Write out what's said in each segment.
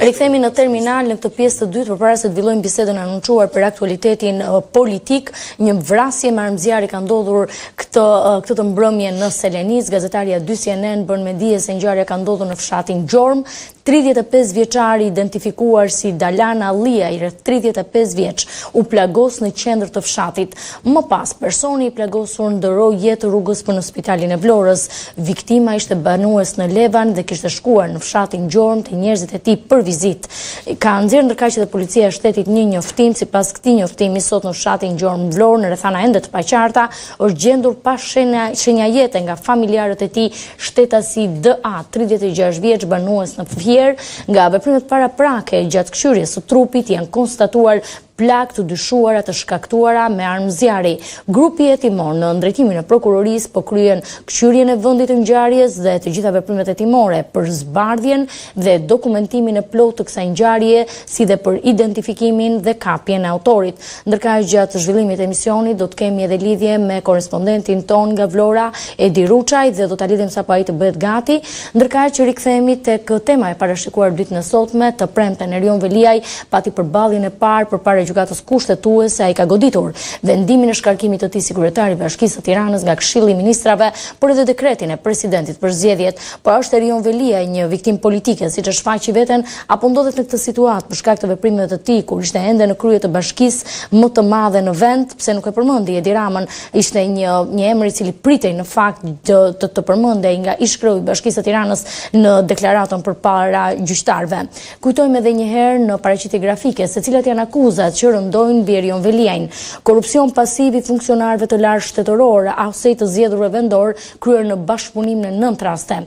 Rikthehemi në terminal në këtë pjesë të dytë përpara se të villojmë bisedën e anoncuar për aktualitetin politik. Një vrasje me armëzjarri ka ndodhur këtë të mbrëmje në Selenis. Gazetaria 2 CNN bën me dije se ngjarja ka ndodhur në fshatin Gjorm. 35 vjeçari identifikuar si Dalan Allia, i rreth 35 vjeç, u plagos në qendër të fshatit. Më pas, personi i plagosur ndëroi jetë rrugës për në spitalin e Vlorës. Viktima ishte banues në Levan dhe kishte shkuar në fshatin Gjorm te njerëzit e tij për vizitë. Ka nxjerrë ndërkaq edhe policia e shtetit një njoftim. Sipas këtij njoftimi, sot në fshatin Gjorm Vlorë, në rrethana ende të paqarta, është gjendur pa shenja jete nga familjarët e tij shtetasi DA, 36 vjeç, banues në Fier. Nga veprimet paraprake gjatë këshyrjes së trupit janë konstatuar plagë të dyshuara të shkaktuara me armëzjarri. Grupi hetimor në drejtimin e prokurorisë po kryen këshyrjen e vendit të ngjarjes dhe të gjitha veprimet hetimore për zbardhjen dhe dokumentimin e plotë të kësaj ngjarje, si dhe për identifikimin dhe kapjen e autorit. Ndërkaq gjatë zhvillimit të emisionit do të kemi edhe lidhje me korrespondentin ton nga Vlora, Edi Ruçaj, dhe do ta lidhim sapo ai të bëhet gati. Ndërkaq rikthehemi tek tema e parashikuar ditën e sotme, të premten Erion Veliaj pati përballjen e parë përpara gjykatës kushtetuese. Ai ka goditur vendimin e shkarkimit të tij si kryetari i Bashkisë së Tiranës nga Këshilli i Ministrave, por edhe dekretin e presidentit për zgjedhjet. Po është Erion Veliaj një viktim politike, siç e shfaqi veten, apo ndodhet në këtë situatë për shkak të veprimeve të tij kur ishte ende në krye të bashkisë më të madhe në vend? Pse nuk e përmendi Edi Ramën? Ishte një emër i cili pritej në fakt të përmendej nga ish-kreu i Bashkisë së Tiranës në deklaratën përpara gjyqtarëve. Kujtojmë edhe një herë në paraqitje grafike se cilat janë akuzat që rëndojnë mbi Erion Veliajin: korrupsion pasiv i funksionarëve të lartë shtetëror ose të zgjedhurëve vendor kryer në bashkëpunim në 9 raste.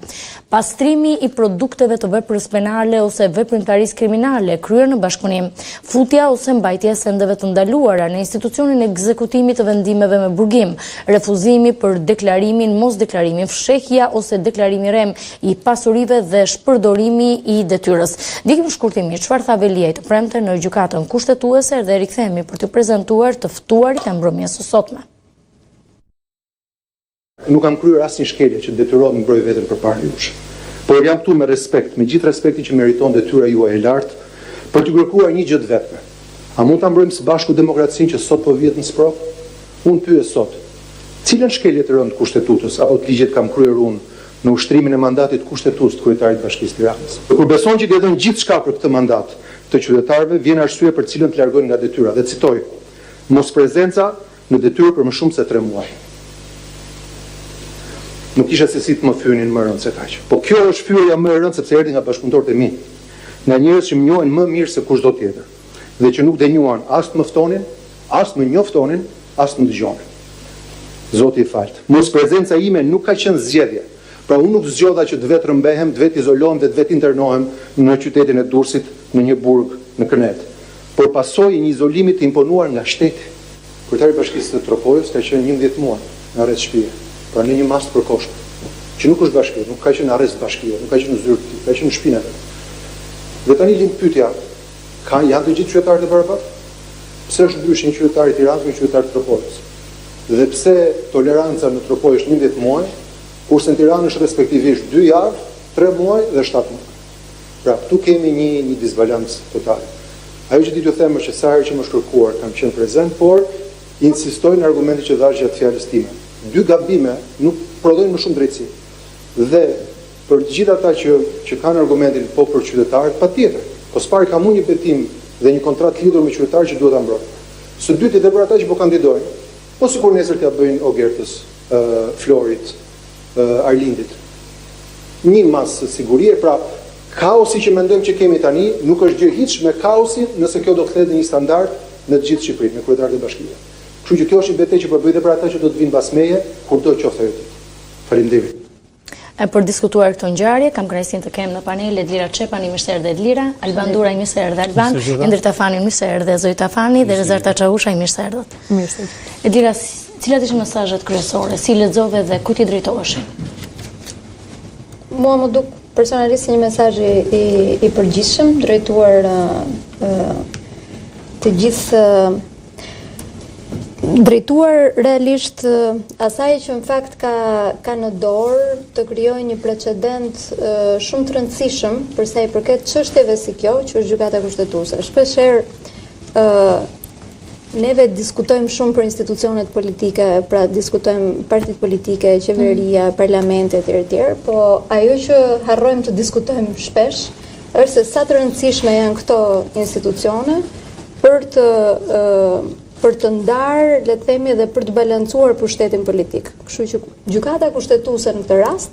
Pastrimi i produkteve të veprës penale ose veprimtarisë kriminale kryer në bashkëpunim. Futja ose mbajtja e sendeve të ndaluara në institucionin e ekzekutimit të vendimeve me burgim. Refuzimi për deklarimin, mosdeklarimin, fshehja ose deklarimi rem i pasurive dhe shpërdorimi i detyrës. Ndikim shkurtimisht çfarë tha Veliaj të premte në gjykatën kushtetuese dhe rikthehemi për të prezantuar të ftuarit e mbrëmjes së sotme. Nuk kam kryer asnjë shkelje që detyrohem të mbroj veten përpara jush. Por jam këtu me respekt, me gjithë respektin që meriton detyra juaj e lartë, për të kërkuar një gjë të vetme. A mund ta mbrojmë së bashku demokracinë që sot po vihet në sprov? Unë pyes sot, cilën shkelje të rënd kushtetutës apo të ligjit kam kryer unë në ushtrimin e mandatit kushtetues të kryetarit të Bashkisë së Tiranës? Kur beson që i ka dhënë gjithçka për këtë mandat të qytetarëve, vjen arsye për cilën të largojnë nga detyra. Dhe citoj: mos prezenca në detyrë për më shumë se 3 muaj. Nuk isha se si të më fynin më rënd se kaq. Po kjo është fyerja më e rëndë sepse erdhi nga bashkëpunëtorët e mi, nga njerëz që më njohin më mirë se kushdo tjetër, dhe që nuk denjuan as të më ftonin, as më njoftonin, as më dëgjonin. Zoti i falt. Mos prezenca ime nuk ka qenë zgjedhje. Pra unë nuk zgjodha që të vetë rëmbehem, të vetë izolohem dhe të vetë internohem në qytetin e Durrësit, në një burg në Kënet, por pasojë një izolimi të imponuar nga shteti. Kryetari i Bashkisë së Tropojës ka qenë 11 muaj në arrest shtëpie, pra në një mas të përkohshme, që nuk është bashkia, nuk ka qenë arrest bashkie, nuk ka qenë në zyrë, ka qenë në shpinë e vet. Dhe tani lind pyetja, janë të gjithë qytetarët e barabartë? Pse është ndryshe një qytetar i Tiranës me një qytetar të Tropojës? Dhe pse toleranca në Tropojë është 11 muaj, kurse në Tiranë është respektivisht 2 javë, 3 muaj dhe 7 muaj. Pra, këtu kemi një disbalancë total. Ajo që ti t'ju them është që sa herë që më shkërkuar kam qenë prezent, por insistoj në argumente që dhash gjatë fjalës time. 2 gabime nuk prodhojnë më shumë drejtësi. Dhe për të gjithë ata që kanë argumentin po për qytetarët, patjetër. Po s'pari kam unë një betim dhe një kontratë lidhur me qytetarët që duhet ta mbroj. Së dyti edhe për ata që po kandidojnë, po sikur nesër t'ia bëjnë Ogertës, Florit, Arlindit. Një masë sigurie, pra kaosi që mendojmë që kemi tani nuk është gjë hiç me kaosin nëse kjo do kthehet në një standard në të gjithë Shqipërinë, me kryetarët e bashkive. Kështu që kjo është një betejë që po bëj edhe për ata që do të vinë pas meje, kurdo qoftë ajo. Faleminderit. Për diskutuar këtë ngjarje, kam kënaqësinë të kem në panel Edlira Çepani, mirë se erdhe Edlira, Alban Duraj, mirë se erdhe Alban, Endri Tafani, mirë se erdhe Zoj Tafani, dhe Rezar Taçausha, mirë se erdhët. Mirë se. Edlira, cilat ishin mesazhet kryesore, si lexove dhe kujt i drejtoheshin? Mua më duk personalisht një mesazh i përgjithshëm, drejtuar të gjithë drejtuar realisht asaj që në fakt ka në dorë të krijojë një precedent shumë të rëndësishëm për sa i përket çështjeve si kjo, që është gjykata kushtetuese. Shpeshherë neve diskutojmë shumë për institucionet politike, pra diskutojmë partitë politike, qeveria, parlamentet etj., po ajo që harrojmë të diskutojmë shpesh është se sa të rëndësishme janë këto institucione për të ndarë, le të themi, dhe për të balancuar pushtetin politik. Kështu që gjykata kushtetuese në këtë rast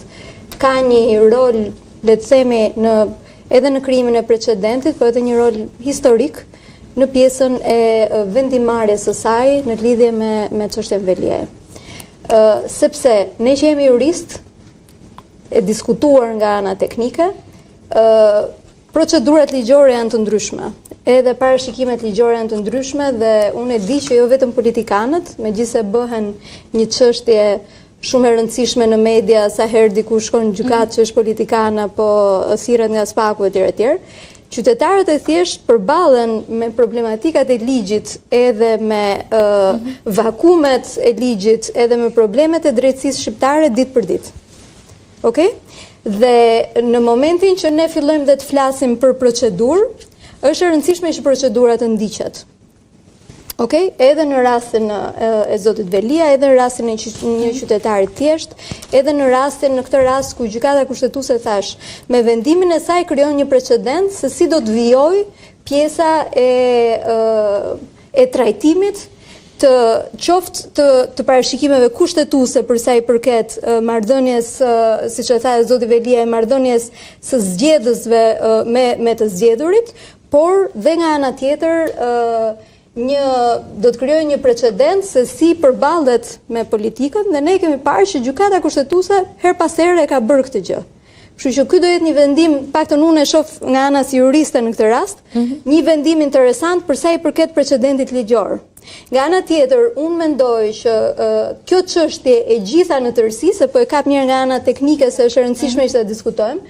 ka një rol, le të themi, edhe në krijimin e precedentit, po edhe një rol historik në pjesën e vendimarrjes së saj në lidhje me çështjen Velieje. Sepse ne që jemi jurist, e diskutuar nga ana teknike, procedurat ligjore janë të ndryshme. Edhe parashikimet ligjore janë të ndryshme dhe unë e di që jo vetëm politikanët, megjithëse bëhen një çështje shumë e rëndësishme në media sa herë dikush shkon në gjykatë që është politikan apo thirret nga spaku etj. Qytetarët e thjesht përballen me problematikat e ligjit, edhe me vakumet e ligjit, edhe me problemet e drejtësisë shqiptare ditë për ditë. Okej? Dhe në momentin që ne fillojmë dhe të flasim për procedurë, është e rëndësishme që procedura të ndiqet. Okej? Edhe në rastin e zotit Velia, edhe në rastin e një qytetari thjesht, edhe në këtë rast ku gjykata kushtetuese thash, me vendimin e saj krijon një precedent se si do të vijojë pjesa e trajtimit të parashikimeve kushtetuese për sa i përket marrëdhënies, siç e tha zoti Velia, marrëdhënies së zgjedhësve me të zgjedhurit, por dhe nga ana tjetër do të krijojë një precedent se si përballet me politikën, dhe ne kemi parë që gjykata kushtetuese her pas here ka bërë këtë gjë. Kështu që ky do jetë një vendim, paktën unë e shoh nga ana si juriste në këtë rast, një vendim interesant për sa i përket precedentit ligjor. Nga ana tjetër, unë mendoj që kjo çështje e gjitha në tërësi, se po e kap mirë nga ana teknike se është e rëndësishme që ta diskutojmë,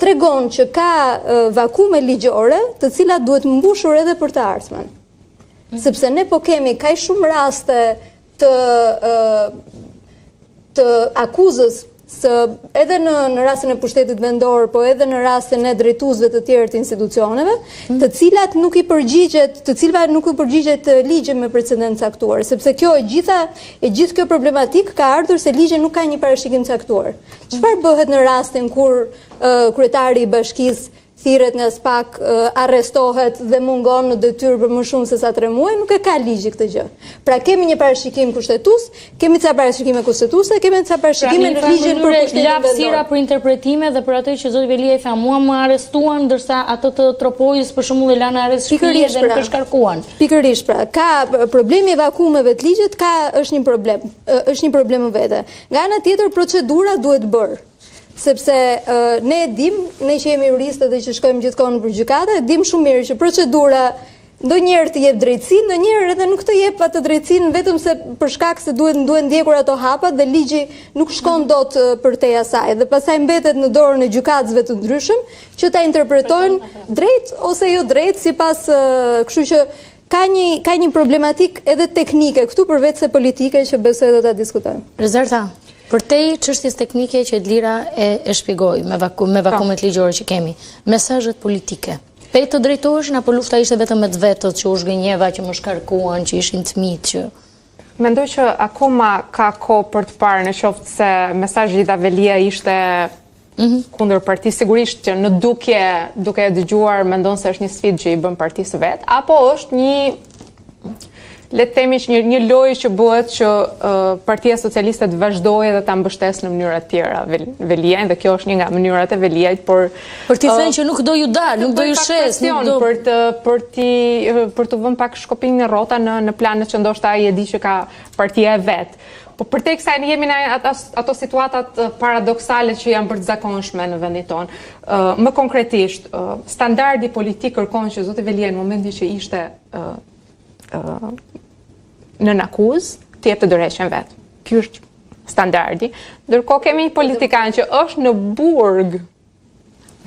tregon që ka vakume ligjore, të cilat duhet mbushur edhe për të ardhmen. Sepse ne po kemi kaq shumë raste të akuzës edhe në rastin e pushtetit vendor, po edhe në rastin e drejtuesve të tjerë të institucioneve, të cilave nuk i përgjigjet ligji me precedent caktuar, sepse kjo gjithë kjo problematik ka ardhur se ligji nuk ka një parashikim caktuar. Çfarë bëhet në rastin kur kryetari i bashkisë thirret nga SPAK, arrestohet dhe mungon në detyrë për më shumë se sa 3 muaj, nuk e ka ligji këtë gjë. Pra kemi një parashikim kushtetues, kemi ca parashikime kushtetuese, kemi ca parashikime në ligjin për pushtetin vendor. Lapsira për interpretime dhe për atë që zoti Velia i tha, mua më arrestuan, ndërsa ato të Tropojës për shembull e lanë arrest shtëpie dhe nuk e shkarkuan. Pikërisht, pra, ka problemi i vakumeve të ligjit, është një problem vete. Nga ana tjetër, procedura duhet bërë. Sepse ne që jemi juristë dhe që shkojmë gjithkohë në gjykatë, dim shumë mirë që procedura ndonjëherë të jep drejtësinë, ndonjëherë edhe nuk të jep atë drejtësinë vetëm se për shkak se duhet ndjekur ato hapat dhe ligji nuk shkon dot përtej asaj dhe pastaj mbetet në dorën e gjykatësve të ndryshëm që ta interpretojnë drejt ose jo drejt sipas, kështu që ka një problematik edhe teknike këtu përveç se politike që besoj do ta diskutojmë. Rezerta, përtej çështjes teknike që Edlira e shpjegoi me vakumet ligjore që kemi, mesazhet politike. Pe të drejtoheshin apo lufta ishte vetëm me të vetët që u zgënjeva, që më shkarkuan, që ishin të mitë që... Mendoj që akoma ka kohë për të parë, në qoftë se mesazhi i Velia ishte kundër partisë, sigurisht që në duke e dëgjuar mendon se është një sfidë që i bën partisë vet, apo është një, le të themi që një lojë që bëhet që Partia Socialiste të vazhdojë dhe ta mbështesë në mënyra të tjera Veliajn, dhe kjo është një nga mënyrat e Veliajt, por t'i thënë që nuk do ju dal, nuk do ju shes, për të vënë pak shkopin në rrota në planet që ndoshta ai e di që ka partia e vet. Po përtej kësaj ne jemi në ato situatat paradoksale që janë bërtzakonshme në vendin tonë. Më konkretisht, standardi politik kërkon që zoti Velia në momentin që ishte në akuzë të jep të dorëheqjen vet. Ky është standardi. Ndërkohë kemi një politikan që është në burg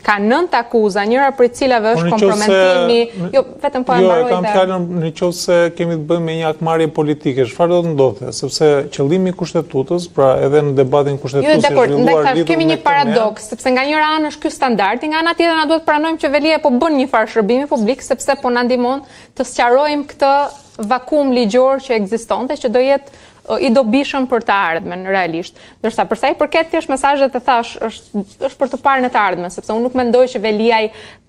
Ka 9 akuza, njëra për cilave është komprometimi, jo, vetëm po e mbaroj. Jo, kam fjalën në qoftë se kemi të bëjmë me një akmarrje politike, çfarë do të ndodhte? Sepse qëllimi i kushtetutës, pra edhe në debatin kushtetutës është zhvilluar lidhur kemi një paradoks, sepse nga njëra anë është ky standardi, nga ana tjetër na duhet pranojmë që Velia po bën një farë shërbimi publik sepse po na ndihmon të sqarojmë këtë vakum ligjor që ekzistonte, që do jetë i dobishëm për të ardhmen realisht. Ndërsa për sa i përket thjesht mesazhet e thash është për të parën e të ardhmen, sepse unë nuk mendoj që Velia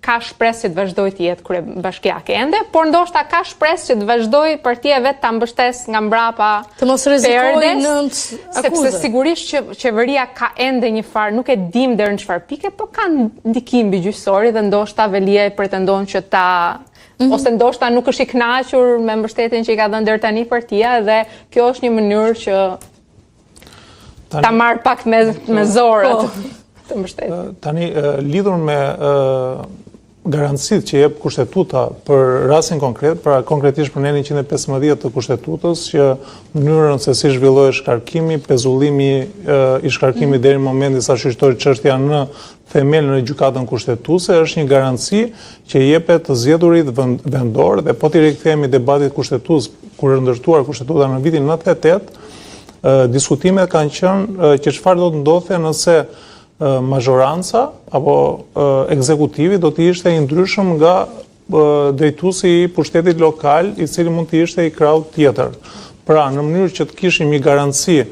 ka shpresë që të vazhdojë të jetë kryebashkiake ende, por ndoshta ka shpresë që të vazhdojë partia vet ta mbështesë nga mbrapa. Të mos rrezikojë në akuzë. Sepse sigurisht që qeveria ka ende një farë, nuk e dim deri në çfarë pike, po ka ndikim mbi gjyqësori dhe ndoshta Velia pretendon që ta ose ndoshta nuk është i kënaqur me mbështetjen që i ka dhënë deri tani partia dhe kjo është një mënyrë që ta marr pak me zor të mbështetjen. Tani lidhur me garancitë që jep kushtetuta për rastin konkret, pra konkretisht për nenin 115 të kushtetutës, që mënyrën se si zhvillohej shkarkimi, pezullimi i shkarkimit deri në momentin sa shqyrtoi çështja në themelën e gjykatën kushtetuese, është një garanci që jepet të zgjedhurit vendor dhe po t'i rikthehemi debatit kushtetues kur është ndërtuar kushtetuta në vitin 98, diskutimet kanë qenë që çfarë do të ndodhte nëse mazhoranca apo ekzekutivi do të ishte i ndryshëm nga drejtuesi i pushtetit lokal, i cili mund të ishte i krahut tjetër. Pra, në mënyrë që të kishim një garanci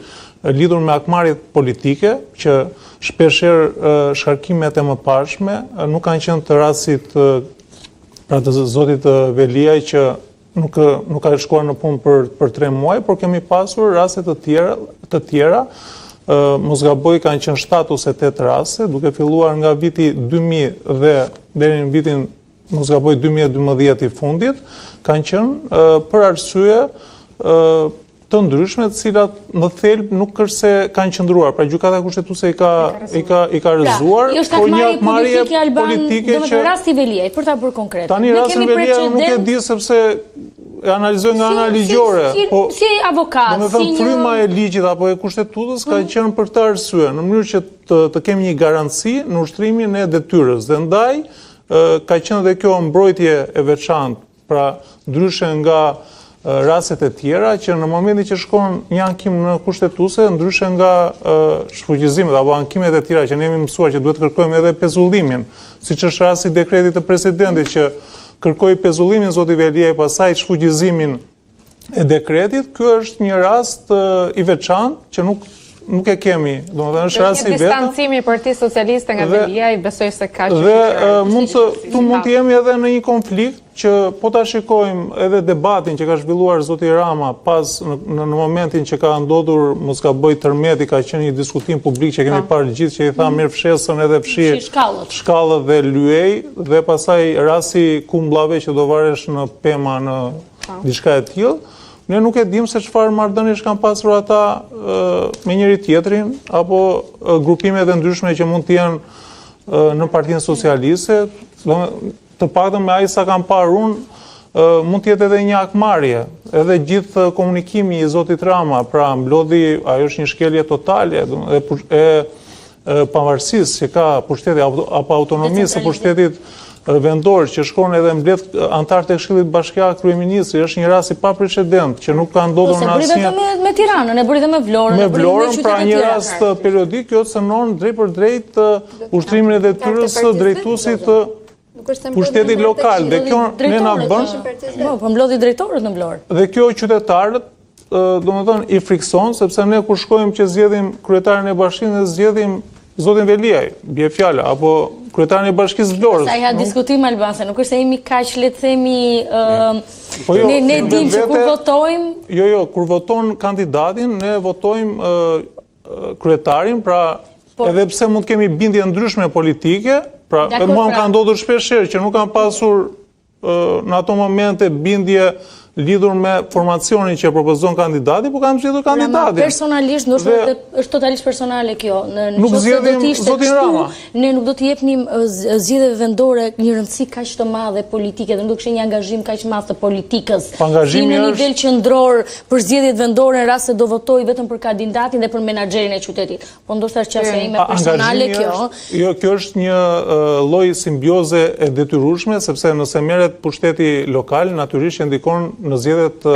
lidhur me akmarrjet politike, që shpeshherë shkarkimet e mëparshme nuk kanë qenë të rastit pra të zotit Veliaj që nuk ka shkuar në punë për 3 muaj, por kemi pasur raste të tjera. Mos gaboj kanë qenë 7 ose 8 raste, duke filluar nga viti 2000 dhe deri në vitin mos gaboj 2012 i fundit, kanë qenë për arsye të ndryshme, të cilat në thelb nuk është se kanë qëndruar. Pra gjykata kushtetuese i ka rrëzuar, por një akmarrje politike që rasti Veliaj, për ta bërë konkret. Tani rastin Veliaj nuk e di sepse e analizoj nga ana ligjore. Si avokat, si një fryma e ligjit apo e kushtetues ka qenë për këtë arsye, në mënyrë që të kemi një garanci në ushtrimin e detyrës. Dhe ndaj ka qenë dhe kjo mbrojtje e veçantë, pra ndryshe nga rastet e tjera, që në momentin që shkon një ankim në kushtetuese, ndryshe nga shfuqizimet apo ankimet e tjera që ne jemi mësuar që duhet kërkojmë edhe pezullimin, siç është rasti i dekretit të presidentit që kërkoi pezullimin zoti Veliaj, pasaj shfuqizimin e dekretit. Ky është një rast i veçantë që nuk e kemi, domethënë është rasti vetëm. Distancimi i Partisë Socialiste nga Veliaj, besoj se ka që dhe mund të jemi edhe në një konflikt që po ta shikojmë edhe debatin që ka zhvilluar zoti Rama pas në momentin që ka ndodhur mos ka bëj tërmeti, ka qenë një diskutim publik që kemi parë gjithë, që i tha mirë fshesën edhe fshi shkallët dhe lyej, dhe pasaj rasti kumblave që do varesh në pema në diçka e tillë. Ne nuk e dim se çfarë marrëdhëniesh kanë pasur ata me njëri tjetrin, apo grupimet e ndryshme që mund të jenë në Partinë Socialiste. Të paktën me ai sa kam parë unë, mund të jetë edhe një akmarrje. Edhe gjithë komunikimi i zotit Rama, pra mblodhi, ajo është një shkelje totale e pavarësisë që ka pushteti apo autonomisë së pushtetit vendor, që shkon edhe mbledh antarët e Këshillit Bashkiak kryeministri, është një rast i paprecedent që nuk ka ndodhur në asnjë. Se bëri vetëm me Tiranën, e bëri edhe me Vlorën. Me Vlorën, pra një rast periodik, kjo cënon drejt për drejt ushtrimin e detyrës së drejtuesit të pushtetit lokal, dhe kjo ne na bën. Po mblodhi drejtorët në Vlorë. Dhe kjo qytetarët, domethënë i frikson, sepse ne kur shkojmë që zgjedhim kryetarin e bashkisë, ne zgjedhim zotin Veliaj, bie fjala, apo kryetarin e bashkisë Vlorës. Sa ja diskutim Alban, se nuk është se jemi kaq le të themi ne dim që kur votojmë. Jo, kur voton kandidatin, ne votojmë kryetarin, pra edhe pse mund të kemi bindje ndryshme politike, pra mua më ka ndodhur shpeshherë që nuk kam pasur në ato momente bindje lidhur me formacionin që propozon kandidati, po kam zgjedhur kandidatin. Personalisht, ndoshta është totalisht personale kjo. Nuk zgjedhim zotin Rama. Ne nuk do të jepnim zgjedhjeve vendore një rëndësi kaq të madhe politike dhe nuk do kishte një angazhim kaq të madh të politikës. Angazhimi në nivel qendror për zgjedhjet vendore në rast se do votoj vetëm për kandidatin dhe për menaxherin e qytetit. Po ndoshta është qasja ime personale kjo. Jo, kjo është një lloj simbioze e detyrueshme, sepse nëse merret pushteti lokal, natyrisht që ndikon në zgjedhjet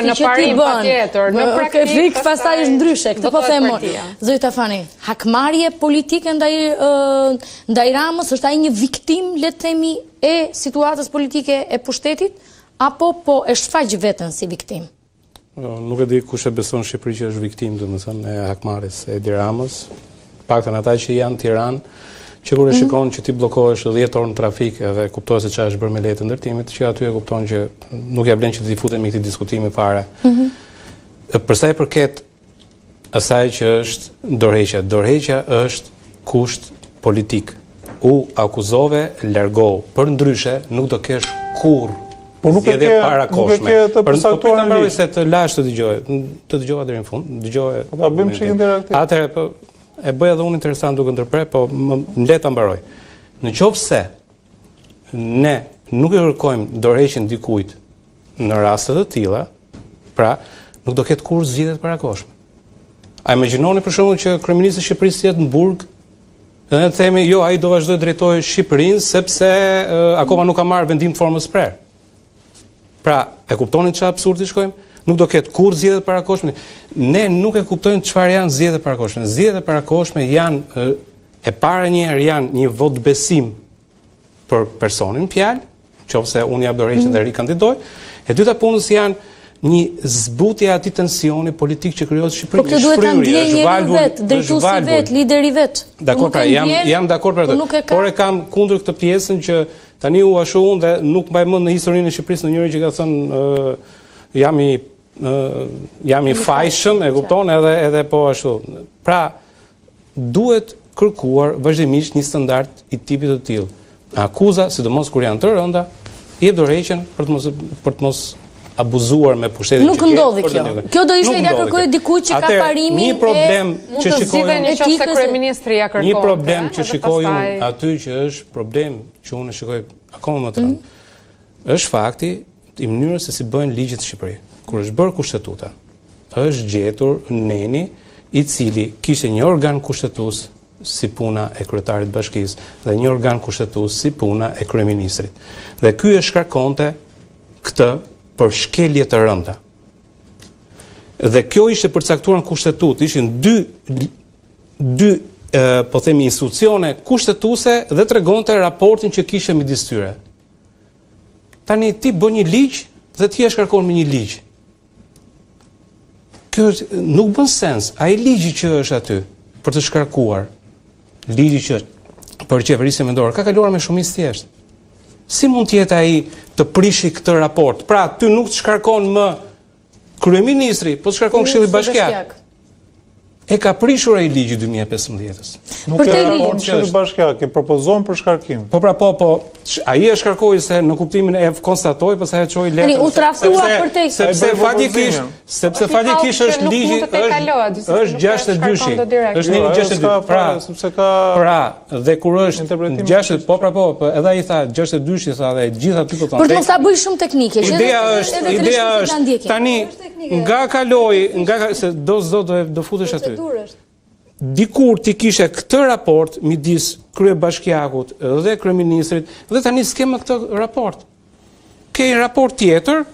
në parim patjetër, në praktikë pastaj është ndryshe. Këtë po them unë. Zoti Tafani, hakmarrje politike ndaj Ramës, është ai një viktim, le të themi, e situatës politike e pushtetit apo po e shfaq veten si viktim? Nuk e di kush e beson në Shqipëri që është viktim, domethënë, e hakmarrjes së Edi Ramës. Paktën ata që janë në Tiranë, që kur e shikon që ti bllokohesh 10 orë në trafik edhe kuptohet se çfarë është bërë me letë ndërtimit, që aty e kupton që nuk ja blen që të futemi këtë diskutimi fare. Për sa i përket asaj që është dorëheqja, dorëheqja është kusht politik. U akuzove, largohu. Për ndryshe nuk do kesh kurrë. Po nuk e ke të përsaktuar në ligj. Se të lash të dëgjova deri në fund, dëgjoj. Po ta bëjmë çik interaktiv. Atëherë e bëj edhe unë interesant duke ndërprer, po më le ta mbaroj. Në qoftë se ne nuk e kërkojmë dorëheqjen dikujt në raste të tilla, pra nuk do ketë kurrë zgjedhje të parakoshme. A imagjinoni për shembull që kryeministri i Shqipërisë jetë në burg dhe ne themi jo, ai do vazhdoj drejtojë Shqipërinë sepse akoma nuk ka marrë vendim të formës prerë. Pra, e kuptonin çfarë absurdi shkojmë? Nuk do ketë kurrë zgjedhje të parakoshme. Ne nuk e kuptojmë çfarë janë zgjedhjet e parakoshme. Zgjedhjet e parakoshme janë e para njëherë janë një vot besim për personin fjalë, nëse unë jap dorëheqjen dhe rikandidoj. E dyta punës janë një zbutje e atij tensioni politik që krijohet në Shqipëri. Po këtë duhet ta ndjejë njeriu vet, drejtuesi vet, lideri vet. Dakor, pra jam dakord për atë. Por e kam kundër këtë pjesën që tani u ashu unë dhe nuk mbaj mend në historinë e Shqipërisë në njëri që ka thënë jam i fajshëm, e kupton, edhe po ashtu. Pra, duhet kërkuar vazhdimisht një standard i tipit të tillë. Akuza, sidomos kur janë të rënda, jep dorëheqjen për të mos abuzuar me pushtetin që nuk ndodhi kjo. Kjo do ishte ja kërkojë dikujt që ka parimin një problem që shikojmë nëse kryeministri ja kërkon. Një problem që shikojmë aty që është problem që unë shikoj akoma më të rëndë. Është fakti i mënyrës se si bëhen ligjet në Shqipëri. Kur është bërë kushtetuta, është gjetur neni i cili kishte një organ kushtetues si puna e kryetarit të bashkisë dhe një organ kushtetues si puna e kryeministrit. Dhe ky e shkarkonte këtë për shkelje të rënda. Dhe kjo ishte përcaktuar në kushtetutë, ishin dy po themi institucione kushtetuese dhe tregonte raportin që kishte midis tyre. Tani ti bën një ligj dhe ti e shkarkon me një ligj. Kjo nuk bën sens. Ai ligji që është aty për të shkarkuar, ligji që për qeverisjen vendore ka kaluar me shumicë thjesht. Si mund të jetë ai të prishi këtë raport? Pra, ty nuk të shkarkon më kryeministri, po të shkarkon Këshilli Bashkiak. E ka prishur ai ligji 2015-s. Nuk e raport Këshilli Bashkiak, e propozon për shkarkim. Po pra, po, ai e shkarkoi se në kuptimin e konstatoi, pastaj e çoi letrën. U traftua për te. Sepse fatikisht është ligji, është 62-shi. Është një 62. Pra, dhe kur është 60, po, edhe ai tha 62-shi tha dhe gjithë aty po thonë. Për të mos ta bëj shumë teknike, ideja është tani nga kaloi, se do futesh aty. Dikur ti kishe këtë raport midis kryebashkiakut dhe kryeministrit dhe tani s'ke më këtë raport. Ke një raport tjetër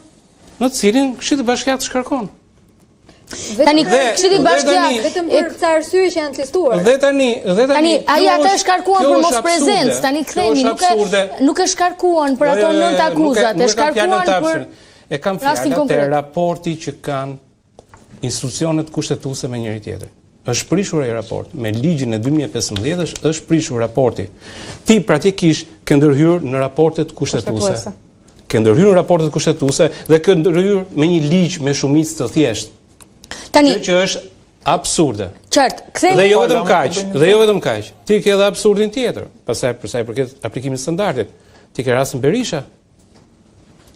në të cilin Këshilli Bashkiak shkarkon. Tani Këshilli Bashkiak vetëm për ca arsye që janë listuar. Dhe tani ai ata e shkarkuan për mos prezencë. Tani kthehemi, nuk e shkarkuan për ato 9 akuzat, e shkarkuan për e kam fjalën te raporti që kanë institucionet kushtetuese me njëri tjetrin. Është prishur ai raport. Me ligjin e 2015-s është prishur raporti. Ti praktikisht ke ndërhyrë në raportet kushtetuese. Ke ndërhyrë në raportet kushtetuese dhe ke ndërhyrë me një ligj me shumicë të thjeshtë. Tani që është absurde. Qartë, kthehemi. Dhe jo vetëm kaq. Ti ke edhe absurdin tjetër. Pastaj për sa i përket aplikimit të standardit, ti ke rastin Berisha.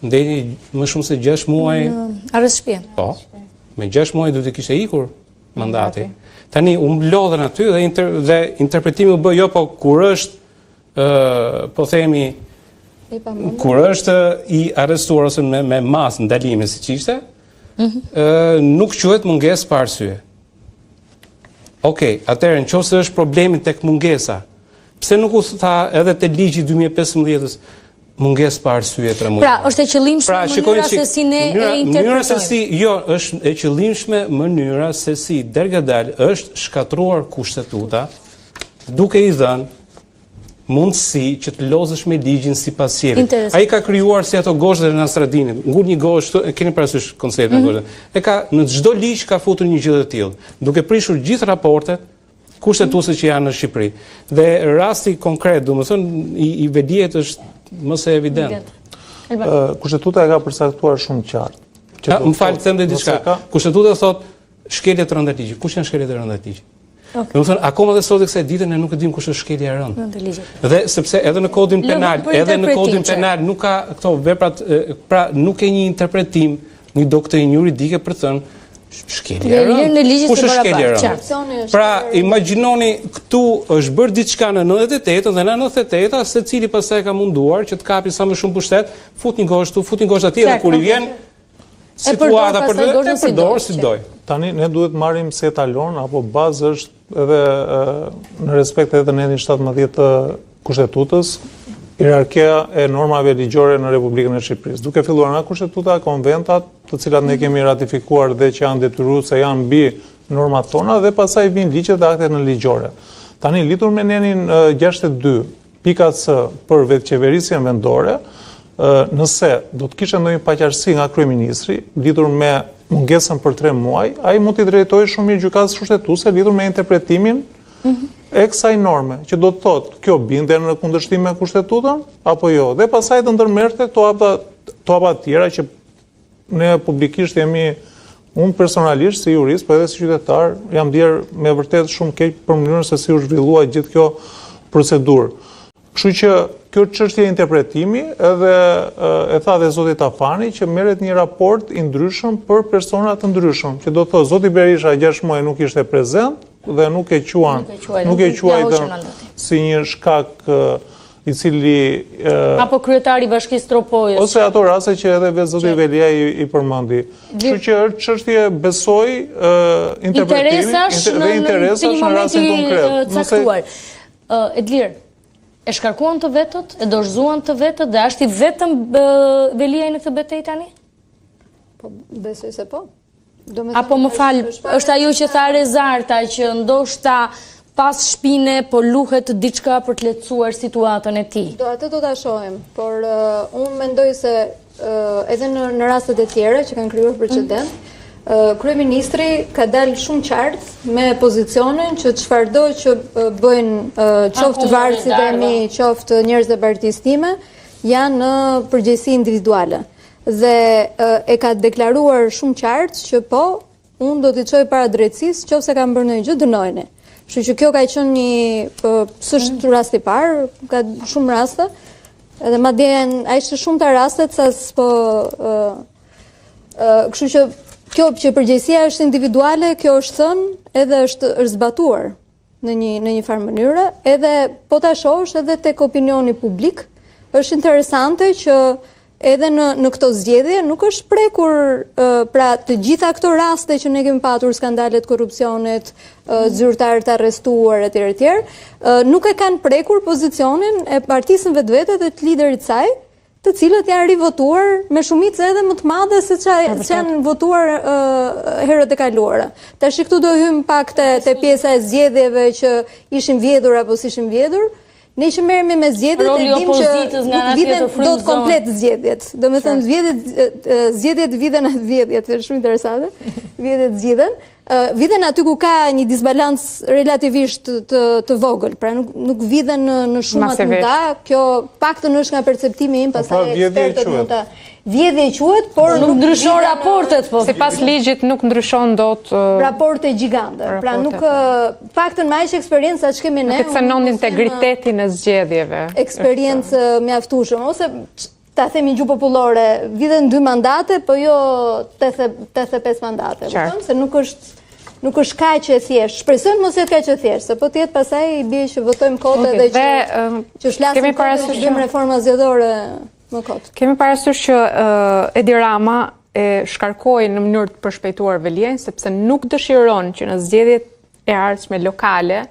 deri më shumë se 6 muaj. Arrest shtëpie. Po. Me 6 muaj do të kishte ikur mandati. Tani u mblodhen aty dhe interpretimi u bë jo, po kur është po themi kur është i arrestuar ose me mas ndalime siç ishte, nuk quhet mungesë pa arsye. Okej, atëherë nëse është problemi tek mungesa, pse nuk u tha edhe te ligji 2015-s mungesë pa arsye 3 muaj? Pra, është e qëllimshme mënyra se si ne e interpretojmë. Jo, është e qëllimshme mënyra se si dergadal është shkatruar kushtetuta, duke i dhënë mundësi që të lozësh me ligjin sipas sjellit. Ai ka krijuar si ato gozhët e Nastradinit. Ngul një gozhë, keni parasysh konceptin e gozhës. E ka në çdo ligj ka futur një gjë të tillë, duke prishur gjithë raportet kushtetuese që janë në Shqipëri. Dhe rasti konkret, domethënë i Veliet është më se evident. Kushtetuta e ka përcaktuar shumë qartë. Më fal, them diçka. Kushtetuta thotë shkeljet e rënda ligjit. Kush janë shkeljet e rënda ligjit? Domethënë akoma dhe sot e kësaj dite ne nuk e dimë kush është shkelja e rëndë. Dhe sepse edhe në kodin penal, nuk ka këto veprat, pra nuk e një interpretim, një doktrinë juridike për të thënë shkelja e rëndë. Kush është shkelja e rëndë? Pra imagjinoni këtu është bërë diçka në 98 dhe në 98 secili pastaj ka munduar që të kapi sa më shumë pushtet, fut një gozhë këtu, fut një gozhë atje dhe kur i vjen situata për të përdorur si doj. Tani ne duhet marrim se etalon apo bazë është edhe në respekt edhe në endin 17 të kushtetutës, hierarkia e normave ligjore në Republikën e Shqipërisë. Duke filluar nga kushtetuta, konventat, të cilat ne kemi ratifikuar dhe që janë detyruese janë mbi normat tona dhe pastaj vijnë ligjet dhe aktet në ligjore. Tani lidhur me nenin 62, pika C për vetëqeverisjen vendore, nëse do të kishte ndonjë paqartësi nga kryeministri lidhur me mungesën për 3 muaj, ai mund t'i drejtojë shumë mirë gjykatës kushtetuese lidhur me interpretimin e kësaj norme, që do të thotë kjo binde në kundërshtim me kushtetutën apo jo. Dhe pastaj të ndërmerrte këto hapa të tjera që ne publikisht jemi, unë personalisht si jurist, po edhe si qytetar, jam ndier me vërtet shumë keq për mënyrën se si u zhvillua gjithë kjo procedurë. Kështu që kjo çështje interpretimi edhe e tha dhe zoti Tafani që merret një raport i ndryshëm për persona të ndryshëm, që do të thotë zoti Berisha 6 muaj nuk ishte prezent dhe nuk e quajtën si një shkak i cili apo kryetari i Bashkisë Tropojës ose ato raste që edhe vetë zoti Velia i përmendi. Kështu që është çështje besoj interpretimin dhe interesash në rastin konkret. Edlir, e shkarkuan të vetët, e dorëzuan të vetët dhe është i vetëm Velia në këtë betejë tani? Po, besoj se po. Apo më fal, është ajo që tha Rezarta që ndoshta pas shpine po luhet diçka për të lehtësuar situatën e tij. Atë do ta shohim, por unë mendoj se edhe në rastet e tjera që kanë krijuar precedent, kryeministri ka dalë shumë qartë me pozicionin që çfarëdo që bëjnë qoftë varësit e mi, qoftë njerëz e partisë time, janë në përgjegjësi individuale. Dhe e ka deklaruar shumë qartë që po, unë do t'i çoj para drejtësisë, nëse kanë bërë ndonjë gjë, dënojeni. Kështu që kjo ka qenë një s'është rast i parë, ka shumë raste, edhe madje ai është shumë ta rastet sa s'po kështu që kjo që përgjegjësia është individuale, kjo është thënë edhe është zbatuar në një farë mënyrë, edhe po ta shohësh edhe tek opinioni publik, është interesante që edhe në këto zgjedhje nuk është prekur pra të gjitha këto raste që ne kemi patur, skandalet korrupsionit, zyrtarë të arrestuar etj, nuk e kanë prekur pozicionin e partisë në vetvete dhe të liderit saj, të cilët janë rivotuar me shumicë edhe më të madhe se që janë votuar herët e kaluara. Tash këtu do hym pak te pjesa e zgjedhjeve që ishin vjedhur apo s'ishin vjedhur. Ne që merremi me zgjedhjet e dim që nuk viten dot komplet zgjedhjet. Domethënë zgjedhjet viten atë vjedhjet, është shumë interesante. Vjedhjet zgjidhen. Viden aty ku ka një disbalans relativisht të vogël, pra nuk viden në shumë të mëdha. Kjo paktën është nga perceptimi im, pastaj ekspertët mund ta vjedhje quhet, por nuk ndryshon raportet, po. Sipas ligjit nuk ndryshon dot raporte gjigande. Pra nuk paktën me aq eksperiencë që kemi ne. Nuk cënon integritetin e zgjedhjeve. Eksperiencë mjaftueshme ose ta themi gjuhë popullore, viden 2 mandate, po jo 85 mandate. Kupton se nuk është kaq e thjeshtë. Shpresojmë mos jetë kaq e thjeshtë, se po të jetë pastaj i bie që votojmë kote dhe që shlasim kote dhe bëjmë reforma zgjedhore më kot. Kemi parasysh që Edi Rama e shkarkoi në mënyrë të përshpejtuar Veliajn, sepse nuk dëshiron që në zgjedhjet e ardhshme lokale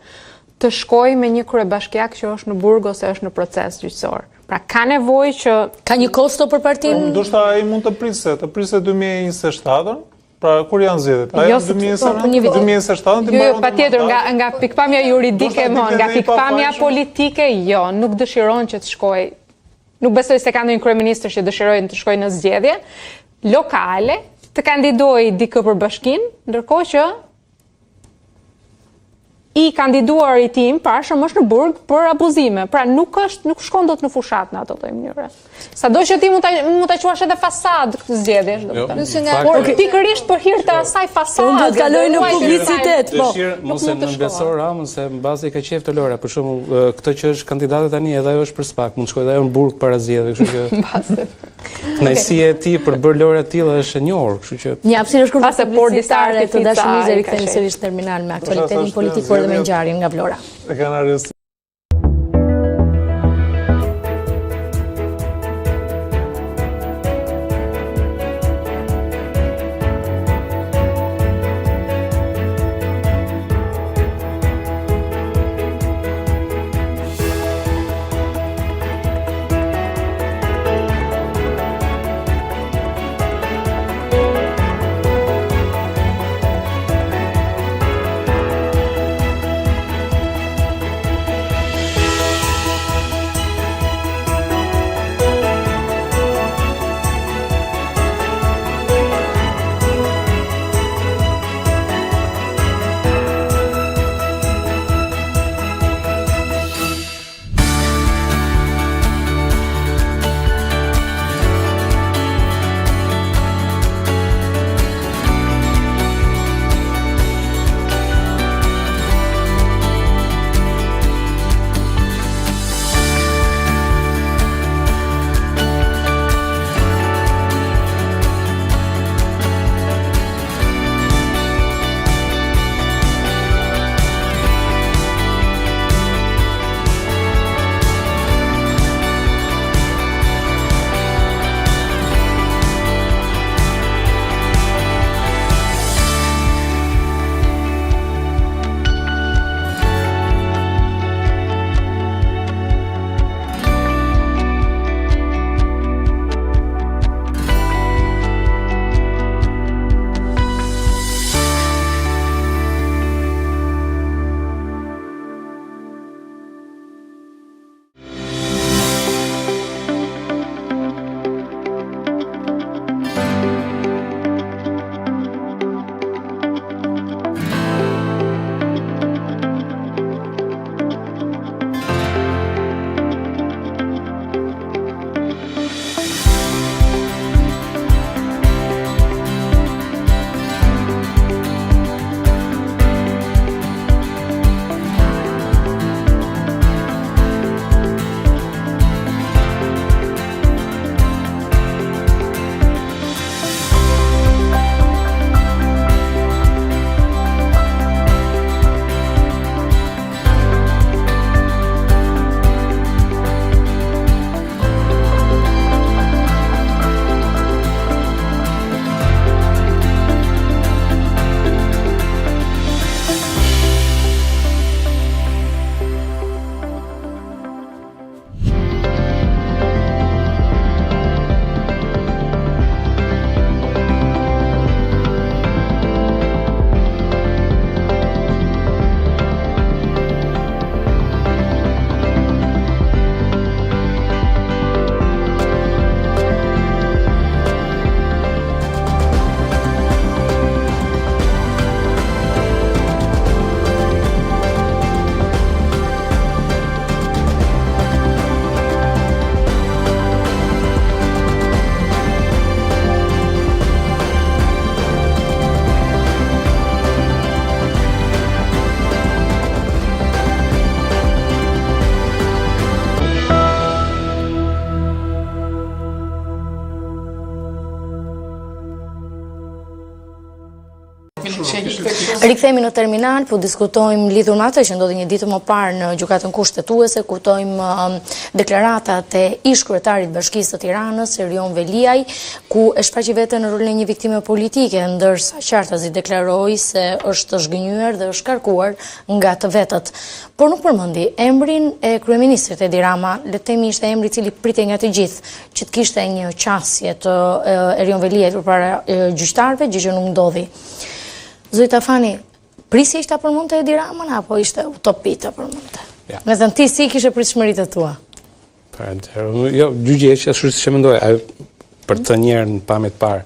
të shkojë me një kryebashkiak që është në burg ose është në proces gjyqësor. Pra ka nevojë që ka një kosto për partinë. Ndoshta ai mund të prisë 2027-ën. Pra kur janë zgjedhjet? Ajo 2027-ën. Jo, patjetër nga pikpamja juridike, nga pikpamja politike, jo, nuk dëshiron që të shkojë. Nuk besoj se ka ndonjë kryeministër që dëshirojnë të shkojë në zgjedhje lokale, të kandidojë dikë për bashkinë, ndërkohë që i kandiduar i tim pashëm është në burg për abuzime. Pra nuk shkon dot në fushat në ato lloj mënyre. Sado që ti mund ta quash edhe fasad këtë zgjedhje, por pikërisht për hir të asaj fasade. Unë do të kaloj në publicitet, po. Mos e nënbesor Ramën se mbasi ka qejf të Lora, për shembull, këtë që është kandidate tani edhe ajo është për SPAK, mund të shkojë edhe ajo në burg para zgjedhjeve, kështu që kënaqësia e tij për bërë Lora të tilla është e njohur, kështu që një hapësirë është kur publicitare të dashurisë rikthehen sërish terminal me aktualitetin politik por dhe me ngjarjen nga Vlora. E kanë arrestuar. Rikthehemi në terminal, po diskutojmë lidhur me atë që ndodhi një ditë më parë në gjykatën kushtetuese, kuptojmë deklaratat e ish kryetarit Bashkisë së Tiranës, Erion Veliaj, ku e shfaqi veten në rolin e një viktime politike, ndërsa qartazi deklaroi se është zhgënjyer dhe është karkuar nga të vetët. Por nuk përmendi emrin e kryeministrit Edi Rama, le të themi ishte emri i cili pritej nga të gjithë që të kishte një qasje të Erion Veliaj përpara gjyqtarëve, gjë që nuk ndodhi. Zoti Tafani, prisje ishte përmendte Edi Ramën apo ishte utopi të përmendte? Ja. Me thënë ti si kishe pritshmëritë tua? Jo, gjyqëja ashtu siç e mendoj, për të njerën në pamjet parë,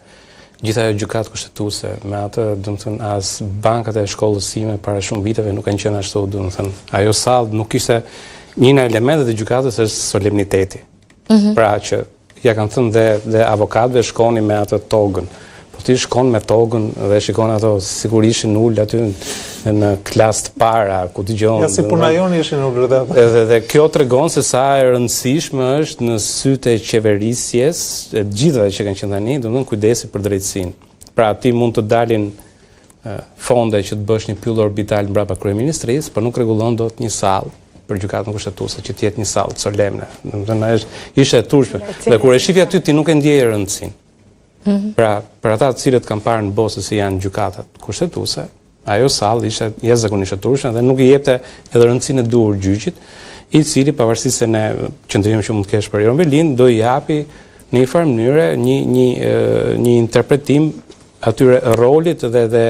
gjitha ajo gjykatë kushtetuese, me atë, domethënë, as bankat e shkollës sime para shumë viteve nuk kanë qenë ashtu, domethënë, ajo sallë nuk ishte një nga elementet e gjykatës është solemniteti. Pra që ja kanë thënë dhe avokatëve shkoni me atë togën. Po ti shkon me togën dhe shikon ato sigurisht në ul aty në klasë të para ku dëgjon. Ja si puna jonë ishin ulur dhe. Edhe kjo tregon se sa e rëndësishme është në sytë e qeverisjes, e gjithëve që kanë qenë tani, domethënë kujdesi për drejtësinë. Pra ti mund të dalin fonde që të bësh një pyll orbital mbrapa kryeministrisë, por nuk rregullon dot një sallë për gjykatën kushtetuese që të jetë një sallë solemne. Domethënë ishte e turpshme. Dhe kur e shifja aty ti nuk e ndjeje rëndësinë. Pra, për ata të cilët kanë parë në Bosë se janë gjykatat kushtetuese, ajo sallë ishte jashtëzakonisht e turpshme dhe nuk i jepte edhe rëndësinë e duhur gjyqit, i cili pavarësisht se ne qëndrim që mund të kesh për Erion Velin, do i japi në një farë mënyre një interpretim atyre rolit dhe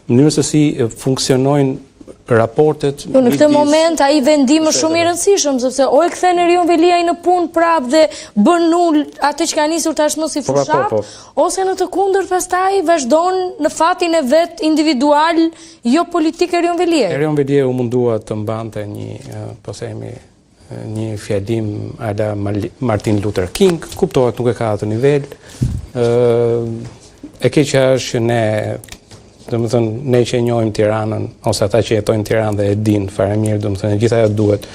mënyrës se si funksionojnë raportet. Në këtë moment ai vendim është shumë i rëndësishëm sepse o e kthen Erion Veliaj në punë prapë dhe bën nul atë që ka nisur tashmë si fushat, ose në të kundërt pastaj vazhdon në fatin e vet individual, jo politik Erion Veliaj. Erion Veliaj u mundua të mbante një fjalim ala Martin Luther King, kuptohet nuk e ka atë nivel. E keqja është që ne që e njohim Tiranën, ose ata që jetojnë Tiranë dhe e din fare mirë, domethënë gjithë ajo duhet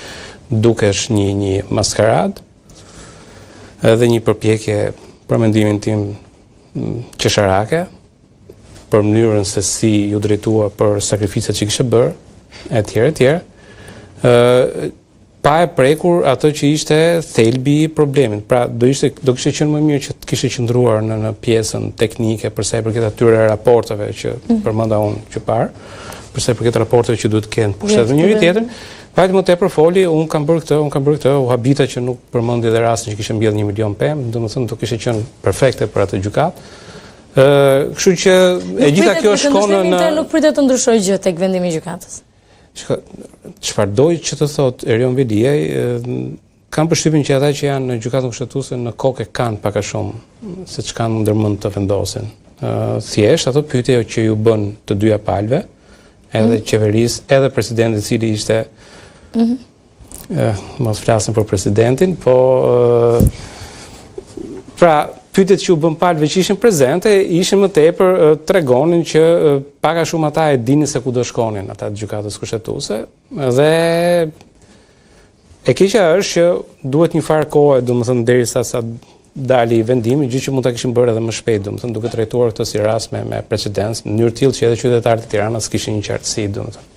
dukesh një maskarad, edhe një përpjekje për mendimin tim qesharake, për mënyrën se si ju drejtua për sakrificat që kishte bërë, etj. Pa e prekur atë që ishte thelbi i problemit. Pra, do kishte qenë më mirë që të kishte qëndruar në pjesën teknike për sa i përket atyre raporteve që përmenda unë që parë, për sa i përket raporteve që duhet të kenë pushtet njëri tjetrin. Pajtë më tepër foli, unë kam bërë këtë, u habita që nuk përmendi edhe rastin që kishte mbjellë 1 milion pemë, domethënë do kishte qenë perfekte për atë gjykatë. Kështu që e gjitha kjo shkon në nuk pritet të ndryshojë gjë tek vendimi i gjykatës. Çfarëdoj që të thot Erion Veliaj, kam përshtypjen që ata që janë në gjykatën kushtetuese në kokë kanë pak a shumë se ç'kan ndërmend të vendosin. Thjesht ato pyetje që ju bën të dyja palëve, edhe qeverisë, edhe presidentit i cili ishte mos flasim për presidentin, po pra pyetjet që u bën palëve që ishin prezente, ishin më tepër tregonin që pak a shumë ata e dinin se ku do shkonin ata të gjykatës kushtetuese dhe e keqja është që duhet një farë kohë, domethënë derisa sa dali vendimi, gjë që mund ta kishin bërë edhe më shpejt, domethënë duke trajtuar këtë si rast me precedencë, në mënyrë tillë që edhe qytetarët e Tiranës kishin një qartësi, domethënë.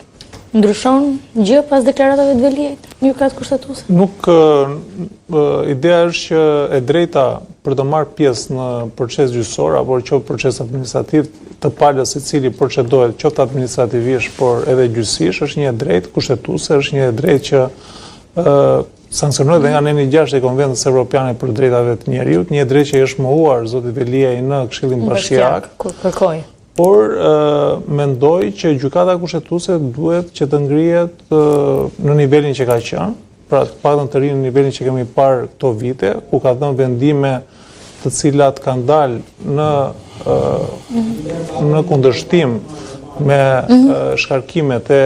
Ndryshon gjë pas deklaratave të Veliajt në gjykatë kushtetuese? Nuk, ideja është që e drejta për të marrë pjesë në proces gjyqësor apo qoftë proces administrativ të palës i cili procedohet qoftë administrativisht por edhe gjyqësisht është një e drejtë kushtetuese, është një e drejtë që sanksionohet dhe nga neni 6 e Konventës Evropiane për drejtave të njeriut, një e drejtë që është mohuar zoti Veliaj në Këshillin Bashkiak. Kur kërkoi. Por mendoj që gjykata kushtetuese duhet që të ngrihet në nivelin që ka qenë, pra të paktën të rinë në nivelin që kemi parë këto vite, ku ka dhënë vendime të cilat kanë dalë në kundërshtim me shkarkimet e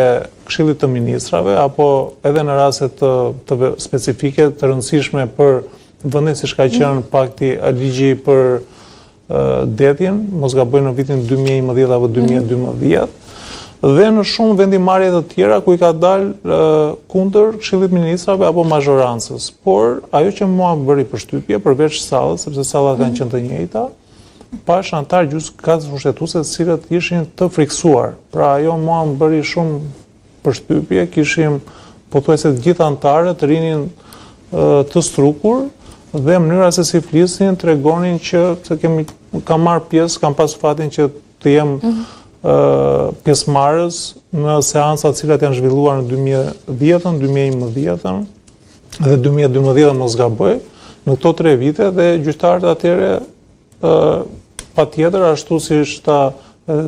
Këshillit të Ministrave, apo edhe në raste të specifike të rëndësishme për vendin siç ka qenë pakti ligji për detin, mos gaboj në vitin 2011 apo 2012, dhe në shumë vendimarrje të tjera ku i ka dalë kundër Këshillit Ministrave apo mazhorancës. Por ajo që mua më bëri përshtypje, përveç sallës, sepse sallat kanë qenë të njëjta, pash antar gjykatës kushtetuese të cilët ishin të friksuar. Pra ajo mua më bëri shumë përshtypje, kishim pothuajse të gjithë antarët rinin të strukur dhe mënyra se si flisnin tregonin që kam marrë pjesë, kam pas fatin që të jem pjesëmarrës në seancat cilat janë zhvilluar në 2010, 2011 dhe 2012 mos gaboj, në këto 3 vite dhe gjyqtarët atëre patjetër ashtu si shta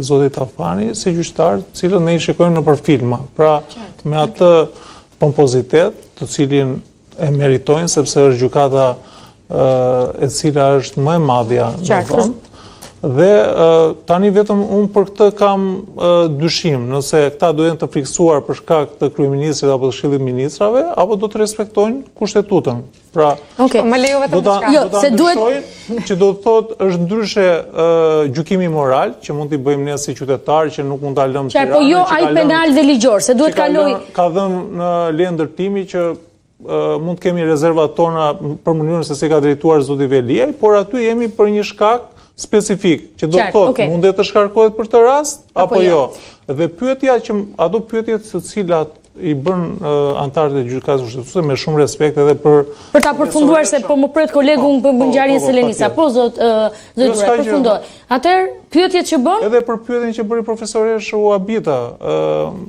zoti Tafani, si gjyqtarët cilët ne i shikojmë nëpër filma. Pra me atë pompozitet, të cilin e meritojnë sepse është gjykata e cila është më e madhja në vend. Dhe tani vetëm unë për këtë kam dyshim, nëse këta do jenë të friksuar për shkak të kryeministrit apo të Këshillit Ministrave, apo do të respektojnë kushtetutën. Pra, më lejo vetëm që do të thotë është ndryshe gjykimi moral, që mund t'i bëjmë ne si qytetarë që nuk mund ta lëmë Tiranën. Po jo ai penal dhe ligjor, se duhet kaloj. Ka dhënë në leje ndërtimi që mund të kemi rezervat tona për mënyrën se si ka drejtuar zoti Veliaj, por aty jemi për një shkak specifik, që do të thotë mundet të shkarkohet për të rast, apo jo. Dhe pyetja që ato pyetjet të cilat i bën antarët e gjykatës kushtetuese me shumë respekt edhe për ta përfunduar se po më pret kolegu për ngjarjen Selenisa. Po zot përfundoj. Atëherë pyetjet që bën edhe për pyetjen që bëri profesoresh Uabita,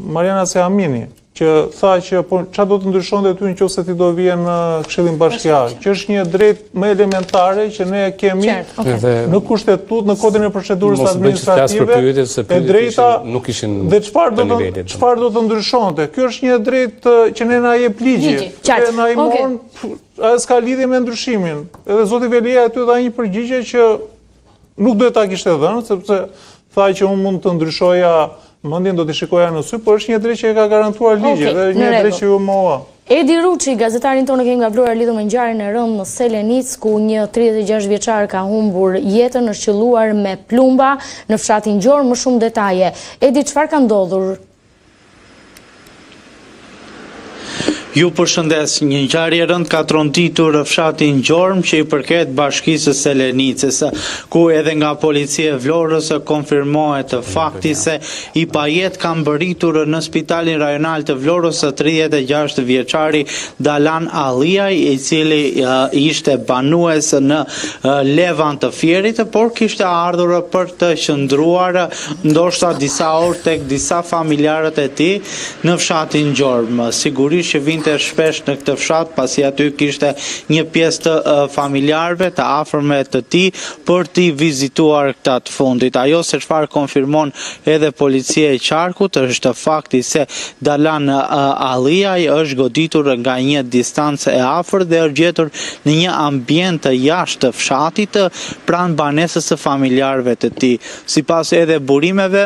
Mariana Seamini, që tha që po çfarë do të ndryshonte ty nëse ti do vije në Këshillin Bashkiak, që është një drejtë më elementare që ne kemi në kushtetutë, në kodin e procedurës administrative, e drejta nuk ishin dhe çfarë do të ndryshonte. Kjo është një drejtë që ne na jep ligji. Që na i mon, s'ka lidhje me ndryshimin. Edhe zoti Velia aty dha një përgjigje që nuk duhet ta kishte dhënë, sepse tha që unë mund të ndryshoja mendjen, do t'i shikoja në sy, por është një drejtë që e ka garantuar ligji dhe një drejtë që ju moha. Edi Ruçi, gazetarin tonë kemi nga Vlora lidhur me ngjarjen e rëndë në Selenic, ku një 36 vjeçar ka humbur jetën, është qelluar me plumba në fshatin Gjormë. Më shumë detaje. Edi, çfarë ka ndodhur? Ju përshëndes, një ngjarje rënd ka tronditur fshatin Gjormë që i përket bashkisë së Selenicës, ku edhe nga policia e Vlorës konfirmohet fakti se i pajet ka mbërritur në spitalin rajonal të Vlorës 36 vjeçari Dalan Alliaj, i cili ishte banues në Levan të Fierit, por kishte ardhur për të qëndruar ndoshta disa orë tek disa familjarët e tij në fshatin Gjormë. Sigurisht që të shpesh në këtë fshat, pasi aty kishte një pjesë të familjarëve të afërme të tij për t'i vizituar këta të fundit. Ajo se çfarë konfirmon edhe policia e Qarkut është fakti se Dalan Alliaj është goditur nga një distancë e afërt dhe është gjetur në një ambient të jashtë të fshatit pranë banesës së familjarëve të tij. Sipas edhe burimeve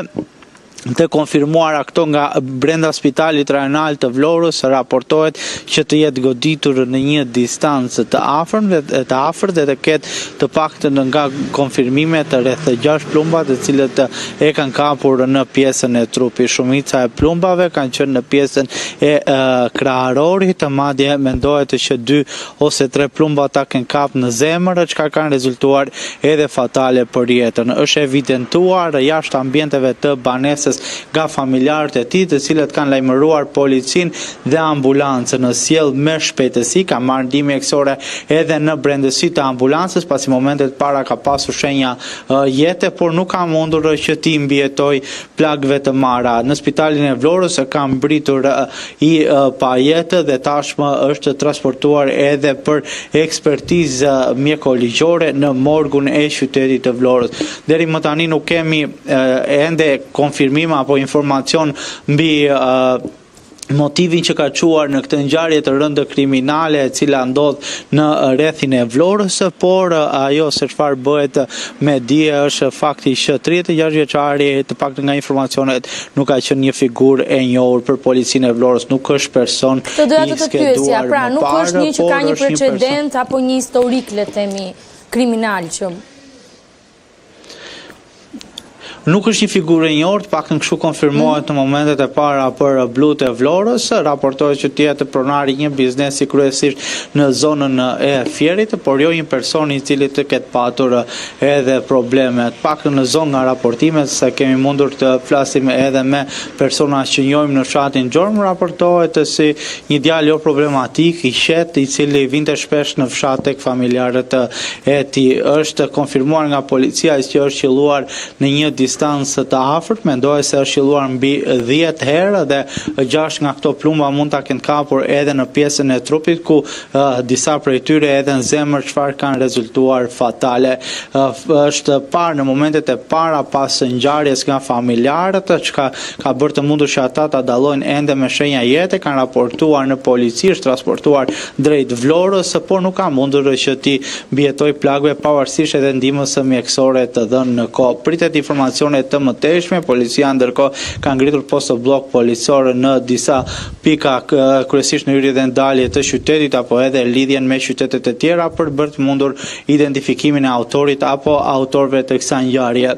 të konfirmuara këto nga brenda spitalit rajonal të Vlorës, raportohet që të jetë goditur në një distancë të afërt dhe të ketë të paktën nga konfirmimet rreth 6 plumba të cilët e kanë kapur në pjesën e trupit. Shumica e plumbave kanë qenë në pjesën e kraharorit, madje mendohet që 2 ose 3 plumba ta kanë kapur në zemër, çka kanë rezultuar edhe fatale për jetën. Është evidentuar jashtë ambienteve të banesës nga familjarët e tij, të cilët kanë lajmëruar policinë dhe ambulancën. Në sjell me shpejtësi, ka marrë ndihmë mjekësore edhe në brendësi të ambulancës, pasi momentet para ka pasur shenja jete, por nuk ka mundur që t'i mbijetoj plagëve të marra. Në spitalin e Vlorës ka mbritur i pa jetë dhe tashmë është transportuar edhe për ekspertizë mjekoligjore në morgun e qytetit të Vlorës. Deri më tani nuk kemi ende konfirmim apo informacion mbi motivin që ka quar në këtë ngjarje të rëndë kriminale e cila ndodh në rrethin e Vlorës, por ajo se çfarë bëhet me dije është fakti që 36 vjeçari, të paktën nga informacionet, nuk ka qenë një figurë e njohur për policinë e Vlorës, nuk është person i skeduar. Pra nuk është një që ka një precedent apo një historik, le të themi, kriminal që nuk është një figurë e njohur, paktën kështu konfirmohet në momentet e para për Blut e Vlorës, raportohet që tjetë pronari një biznesi kryesisht në zonën e Fierit, por jo një person i cili të ketë patur edhe probleme. Paktën në zonë nga raportimet, se kemi mundur të flasim edhe me persona që njohim në fshatin Gjormë, raportohet si një djalë jo problematik, i qetë, i cili vinte shpesh në fshat tek familjarët e tij. Është konfirmuar nga policia që është qelluar në një distancë të afërt, mendohet se është qelluar mbi 10 herë dhe 6 nga këto plumba mund ta kenë kapur edhe në pjesën e trupit, ku disa prej tyre edhe në zemër, çfarë kanë rezultuar fatale. Është parë në momentet e para pas ngjarjes nga familjarët, që ka bërë të mundur që ata ta dallojnë ende me shenja jete, kanë raportuar në polici, është transportuar drejt Vlorës, por nuk ka mundur që ti mbijetoj plagëve pavarësisht edhe ndihmës së mjekësore të dhënë në kohë. Pritet informacione të mëtejshme, policia ndërkohë ka ngritur postë blok policor në disa pika, kryesisht në hyrje dhe ndalje të qytetit apo edhe lidhjen me qytetet e tjera për bërë të mundur identifikimin e autorit apo autorëve të kësaj ngjarje.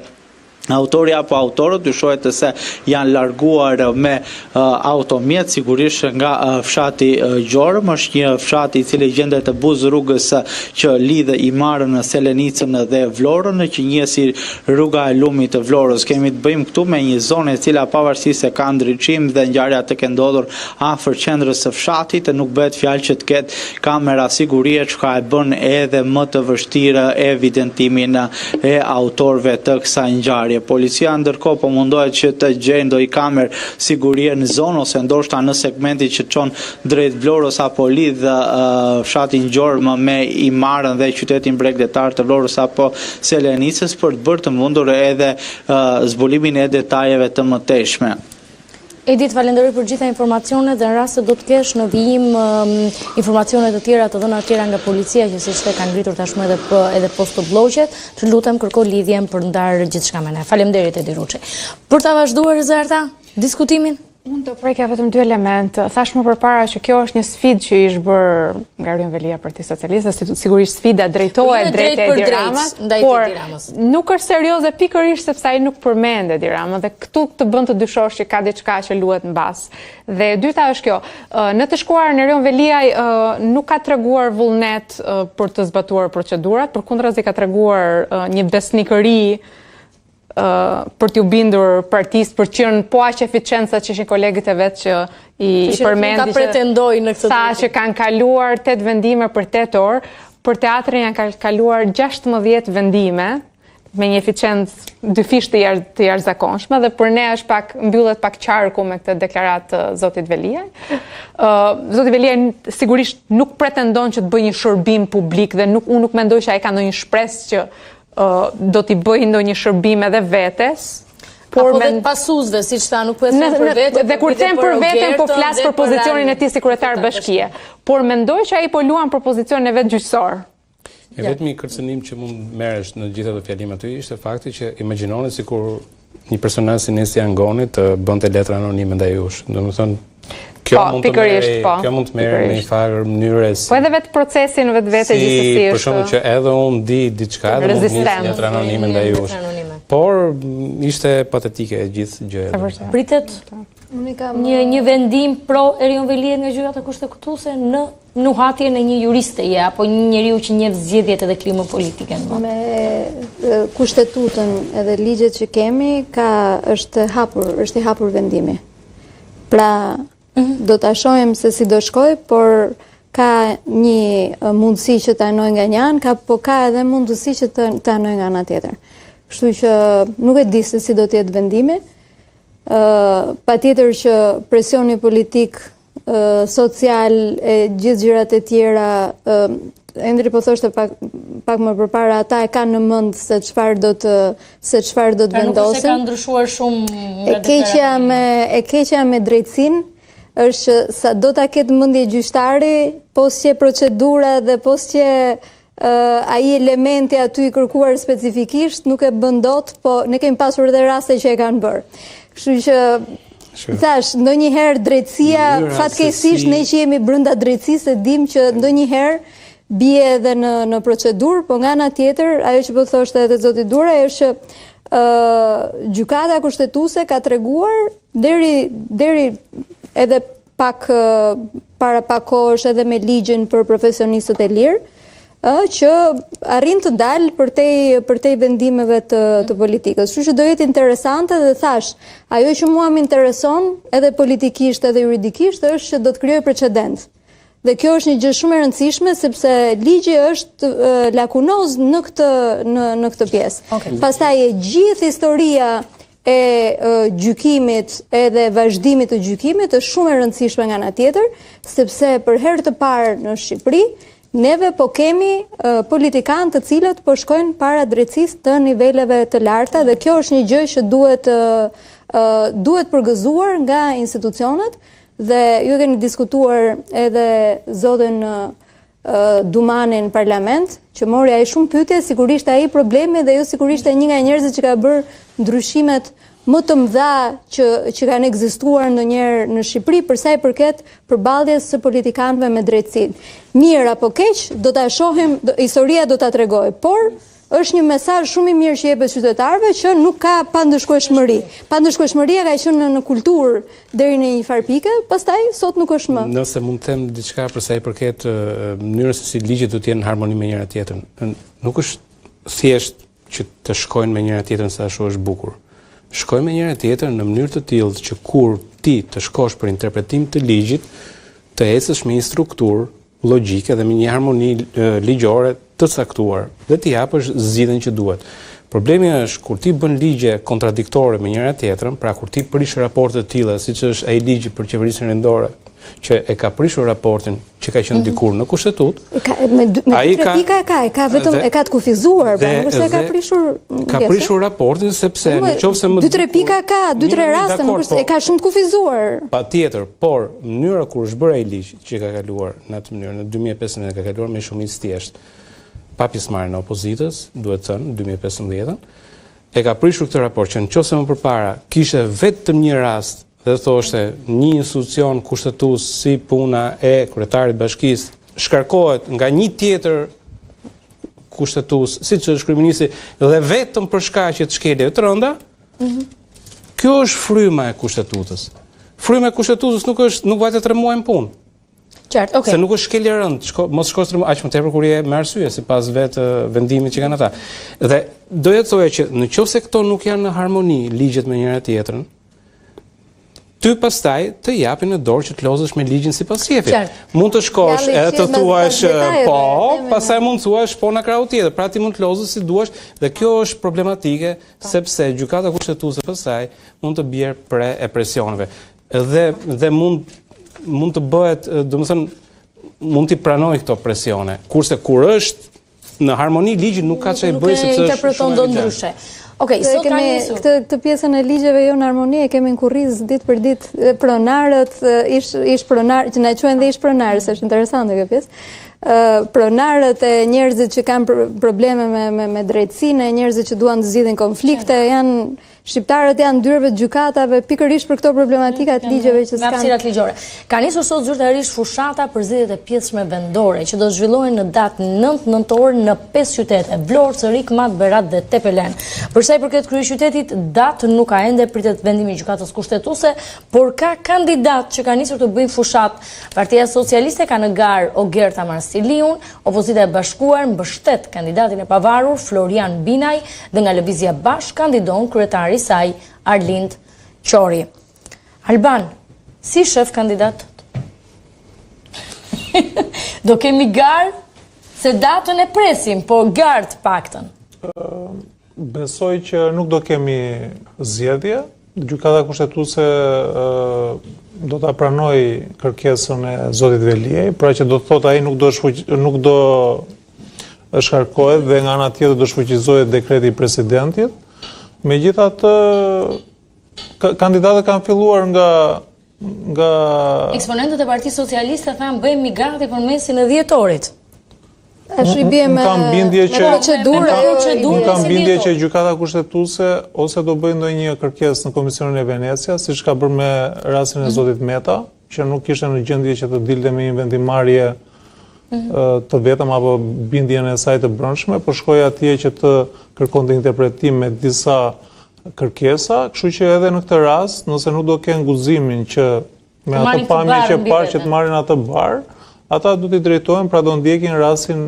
Autori apo autorët dyshohet se janë larguar me automjet, sigurisht nga fshati Gjormë, është një fshat i cili gjendet të buz rrugës që lidhe Imarën, Selenicën dhe Vlorën, që njihet si rruga e lumit të Vlorës. Kemi të bëjmë këtu me një zonë e cila pavarësisht se ka ndriçim dhe ngjarja të ke ndodhur afër qendrës së fshatit, nuk bëhet fjalë që të ketë kamera sigurie, çka e bën edhe më të vështirë evidentimin e autorëve të kësaj ngjarje. Policia ndërkohë po mundohet që të gjejë ndonjë kamerë sigurie në zonë ose ndoshta në segmentin që çon drejt Vlorës apo lidh fshatin Gjormë me Imarën dhe qytetin bregdetar të Vlorës apo Selenicës për të bërë të mundur edhe zbulimin e detajeve të mëtejshme. Edith, falenderoj për gjitha informacionet dhe në rast se do të kesh në vijim informacionet të tjera të dhëna tjera nga policia që siç e kanë ngritur tashmë edhe posto blloqet, të lutem kërko lidhjen për ndarë gjithçka me ne. Faleminderit Edi Ruçi. Për ta vazhduar Zarta diskutimin. Unë do prekja vetëm 2 elementë. Thash më përpara që kjo është një sfidë që ishte bërë nga Erion Velia Partisë Socialiste, sigurisht sfida drejtohet drejt Edi Ramës, por nuk është serioze pikërisht sepse ai nuk përmend Edi Ramën dhe këtu të bën të dyshosh që ka diçka që luhet mbas. Dhe e dyta është kjo, në të shkuarën Erion Velia nuk ka treguar vullnet për të zbatuar procedurat, përkundrazi ka treguar një besnikëri për t'ju bindur partisë për qenë po aq eficienca që ishin kolegët e vet që i përmendi që kanë kaluar 8 vendime për 8 orë, për teatrin janë kaluar 16 vendime me një eficiencë dyfish të jashtëzakonshme dhe për ne është pak mbyllet pak qarku me këtë deklaratë të zotit Velia. Zoti Velia sigurisht nuk pretendon që të bëjë një shërbim publik dhe unë nuk mendoj që ai ka ndonjë shpresë që do t'i bëjë ndonjë shërbim edhe vetes. Apo vetë pasuzve, si që ta nuk po e them për vete. Dhe kur them për veten, po flas për pozicionin e tij si kryetar bashkie. Por mendoj që ai po luan për pozicionin e vet gjyqësor. Vetëm kërcënim që mund merresh në gjitha ato fjalimet aty ishte fakti që imagjinoni sikur një personazh si Nesi Angoni të bënte letra anonime ndaj jush. Domethënë kjo mund të merre në një farë mënyre po edhe vetë procesin vetvete gjithsesi është. Për shembull që edhe unë di diçka dhe mund të nis letra anonime ndaj jush. Por ishte patetike gjithë gjëja. Pritet një vendim pro Erion Velia nga gjykata kushtetuese në nuhatjen e një juristeje apo një njeriu që njeh zgjedhjet edhe klimën politike. Me kushtetutën edhe ligjet që kemi është i hapur vendimi. Pra do ta shohim se si do shkoj, por ka një mundësi që të anoj nga një anë, po ka edhe mundësi që të anoj nga ana tjetër. Kështu që nuk e di se si do të jetë vendimi. Patjetër që presioni politik, social e gjithë gjërat e tjera, Endri po thoshte pak më përpara, ata e kanë në mend se çfarë do të vendosin. Nuk se ka ndryshuar shumë e keqja me drejtësinë është që sa do ta ketë mendje gjyqtari, posqe procedura dhe posqe ai elementi aty i kërkuar specifikisht nuk e bën dot, po ne kemi pasur edhe raste që e kanë bërë. Kështu që thash, ndonjëherë drejtësia, fatkeqësisht ne që jemi brenda drejtësisë e dim që ndonjëherë bie edhe në procedurë, po nga ana tjetër, ajo që po thoshte edhe zoti Duraj është që gjykata kushtetuese ka treguar deri edhe pak para pak kohësh edhe me ligjin për profesionistët e lirë, që arrin të dalë përtej vendimeve të politikës. Kështu që do jetë interesante dhe thash, ajo që mua më intereson edhe politikisht edhe juridikisht është që do të krijojë precedent. Dhe kjo është një gjë shumë e rëndësishme sepse ligji është lakunoz në këtë pjesë. Okay. Pastaj e gjithë historia e gjykimit edhe vazhdimit të gjykimit është shumë e rëndësishme nga ana tjetër, sepse për herë të parë në Shqipëri neve po kemi politikanë të cilët po shkojnë para drejtësisë të niveleve të larta dhe kjo është një gjë që duhet përgëzuar nga institucionet dhe ju keni diskutuar edhe zotin Dumanin parlament, që mori ai shumë pyetje, sigurisht ai problemi dhe jo sigurisht ai një nga njerëzit që ka bërë ndryshimet më të mëdha që kanë ekzistuar ndonjëherë në Shqipëri për sa i përket përballjes së politikanëve me drejtësinë. Mirë apo keq, do ta shohim, historia do ta tregojë, por është një mesazh shumë i mirë që jepet qytetarëve që nuk ka pandëshkueshmëri. Pandëshkueshmëria ka qenë në kulturë deri në një farë pike, pastaj sot nuk është më. Nëse mund të them diçka për sa i përket mënyrës se si ligjet do të jenë në harmoni me njëra tjetrën. Nuk është thjesht që të shkojnë me njëra tjetrën sa ashtu është bukur. Shkojnë me njëra tjetrën në mënyrë të tillë që kur ti të shkosh për interpretim të ligjit, të ecësh me një strukturë logjike dhe me një harmoni ligjore të caktuar dhe t'i japësh zgjidhjen që duhet. Problemi është kur ti bën ligje kontradiktore me njëra tjetrën, pra kur ti prish raporte të tilla, siç është ai ligji për qeverisjen rendore, që e ka prishur raportin që ka qenë dikur në kushtetutë. Me tre pika ka vetëm e ka të kufizuar, por se ka prishur. Ka prishur raportin sepse nëse më 2-3 pika ka, 2-3 raste, nuk është e ka shumë të kufizuar. Patjetër, por mënyra kur është bërë ai ligj që ka kaluar në atë mënyrë, në 2015 ka kaluar me shumicë thjesht, pa pjesëmarrjen e opozitës, duhet thënë, 2015-ën, e ka prishur këtë raport që nëse më përpara kishte vetëm një rast dhe thoshte një institucion kushtetues si puna e kryetarit bashkisë shkarkohet nga një tjetër kushtetues, siç është kryeministri, dhe vetëm për shkaqe të shkeljeve të rënda, kjo është fryma e kushtetutës. Fryma e kushtetutës nuk vajte 3 muaj në punë. Qartë, okay. Se nuk është shkelje rënd, mos shkosh aq më tepër kur je me arsye sipas vetë vendimit që kanë ata. Dhe doja të thoja që nëse këto nuk janë në harmoni ligjet me njëra tjetrën, ty pastaj të japin në dorë që të lozësh me ligjin sipas jefit. Mund të shkosh edhe të thuash po, pastaj mund të thuash po na krau tjetër. Pra ti mund të lozësh si duash dhe kjo është problematike sepse gjykata kushtetuese pastaj mund të bjerë pre e presioneve. Dhe mund të bëhet, domethënë mund të pranoj këto presione. Kurse kur është në harmoni ligji nuk ka çfarë bëj sepse është interpreton do ndryshe. Okej, sot ka nisur. Këtë pjesën e ligjeve jo në harmoni e kemi në kurriz ditë për ditë, pronarët, ish pronar, që na quhen dhe ish pronarës, është interesante kjo pjesë. Pronarët e njerëzit që kanë probleme me drejtësinë, njerëzit që duan të zgjidhin konflikte, shqiptarët janë ndyrëve të gjykatave pikërisht për këto problematika të ligjeve që s'kan. Hapësirat ligjore. Ka nisur sot zyrtarisht fushata për zgjedhjet e pjesëme vendore që do zhvillohen në datë 9 nëntor në 5 qytete: Vlorë, Çerik, Mat, Berat dhe Tepelen. Për sa i përket kryeqytetit, datë nuk ka ende, pritet vendimi i gjykatës kushtetuese, por ka kandidat që kanë nisur të bëjnë fushat. Partia Socialiste ka në garë Ogerta Marsiliun, Opozita e Bashkuar mbështet kandidatin e pavarur Florian Binaj dhe nga Lëvizja Bashk kandidon kryetari saj Arlind Qori. Alban, si shef kandidat? Do kemi garë se datën e presim, por garë të paktën. Besoj që nuk do kemi zgjedhje. Gjykata kushtetuese do ta pranoj kërkesën e zotit Veliaj, pra që do të thotë ai nuk do shkarkohet dhe nga ana tjetër do shfuqizohet dekreti i presidentit. Megjithatë, kandidatët kanë filluar nga eksponentët e Partisë Socialiste thanë bëhemi gati për mesin e dhjetorit. Është i bie me procedurë. Unë kam bindje që gjykata kushtetuese ose do bëjë ndonjë kërkesë në Komisionin e Venecia, siç ka bërë me rastin e zotit Meta, që nuk ishte në gjendje që të dilte me një vendimarrje të vetëm apo bindjen e saj të brendshme, por shkoi atje që të kërkonte interpretim me disa kërkesa, kështu që edhe në këtë rast, nëse nuk do kenë guximin që me atë pamje që parë që të marrin atë bar, ata do t'i drejtohen, pra do ndjekin rastin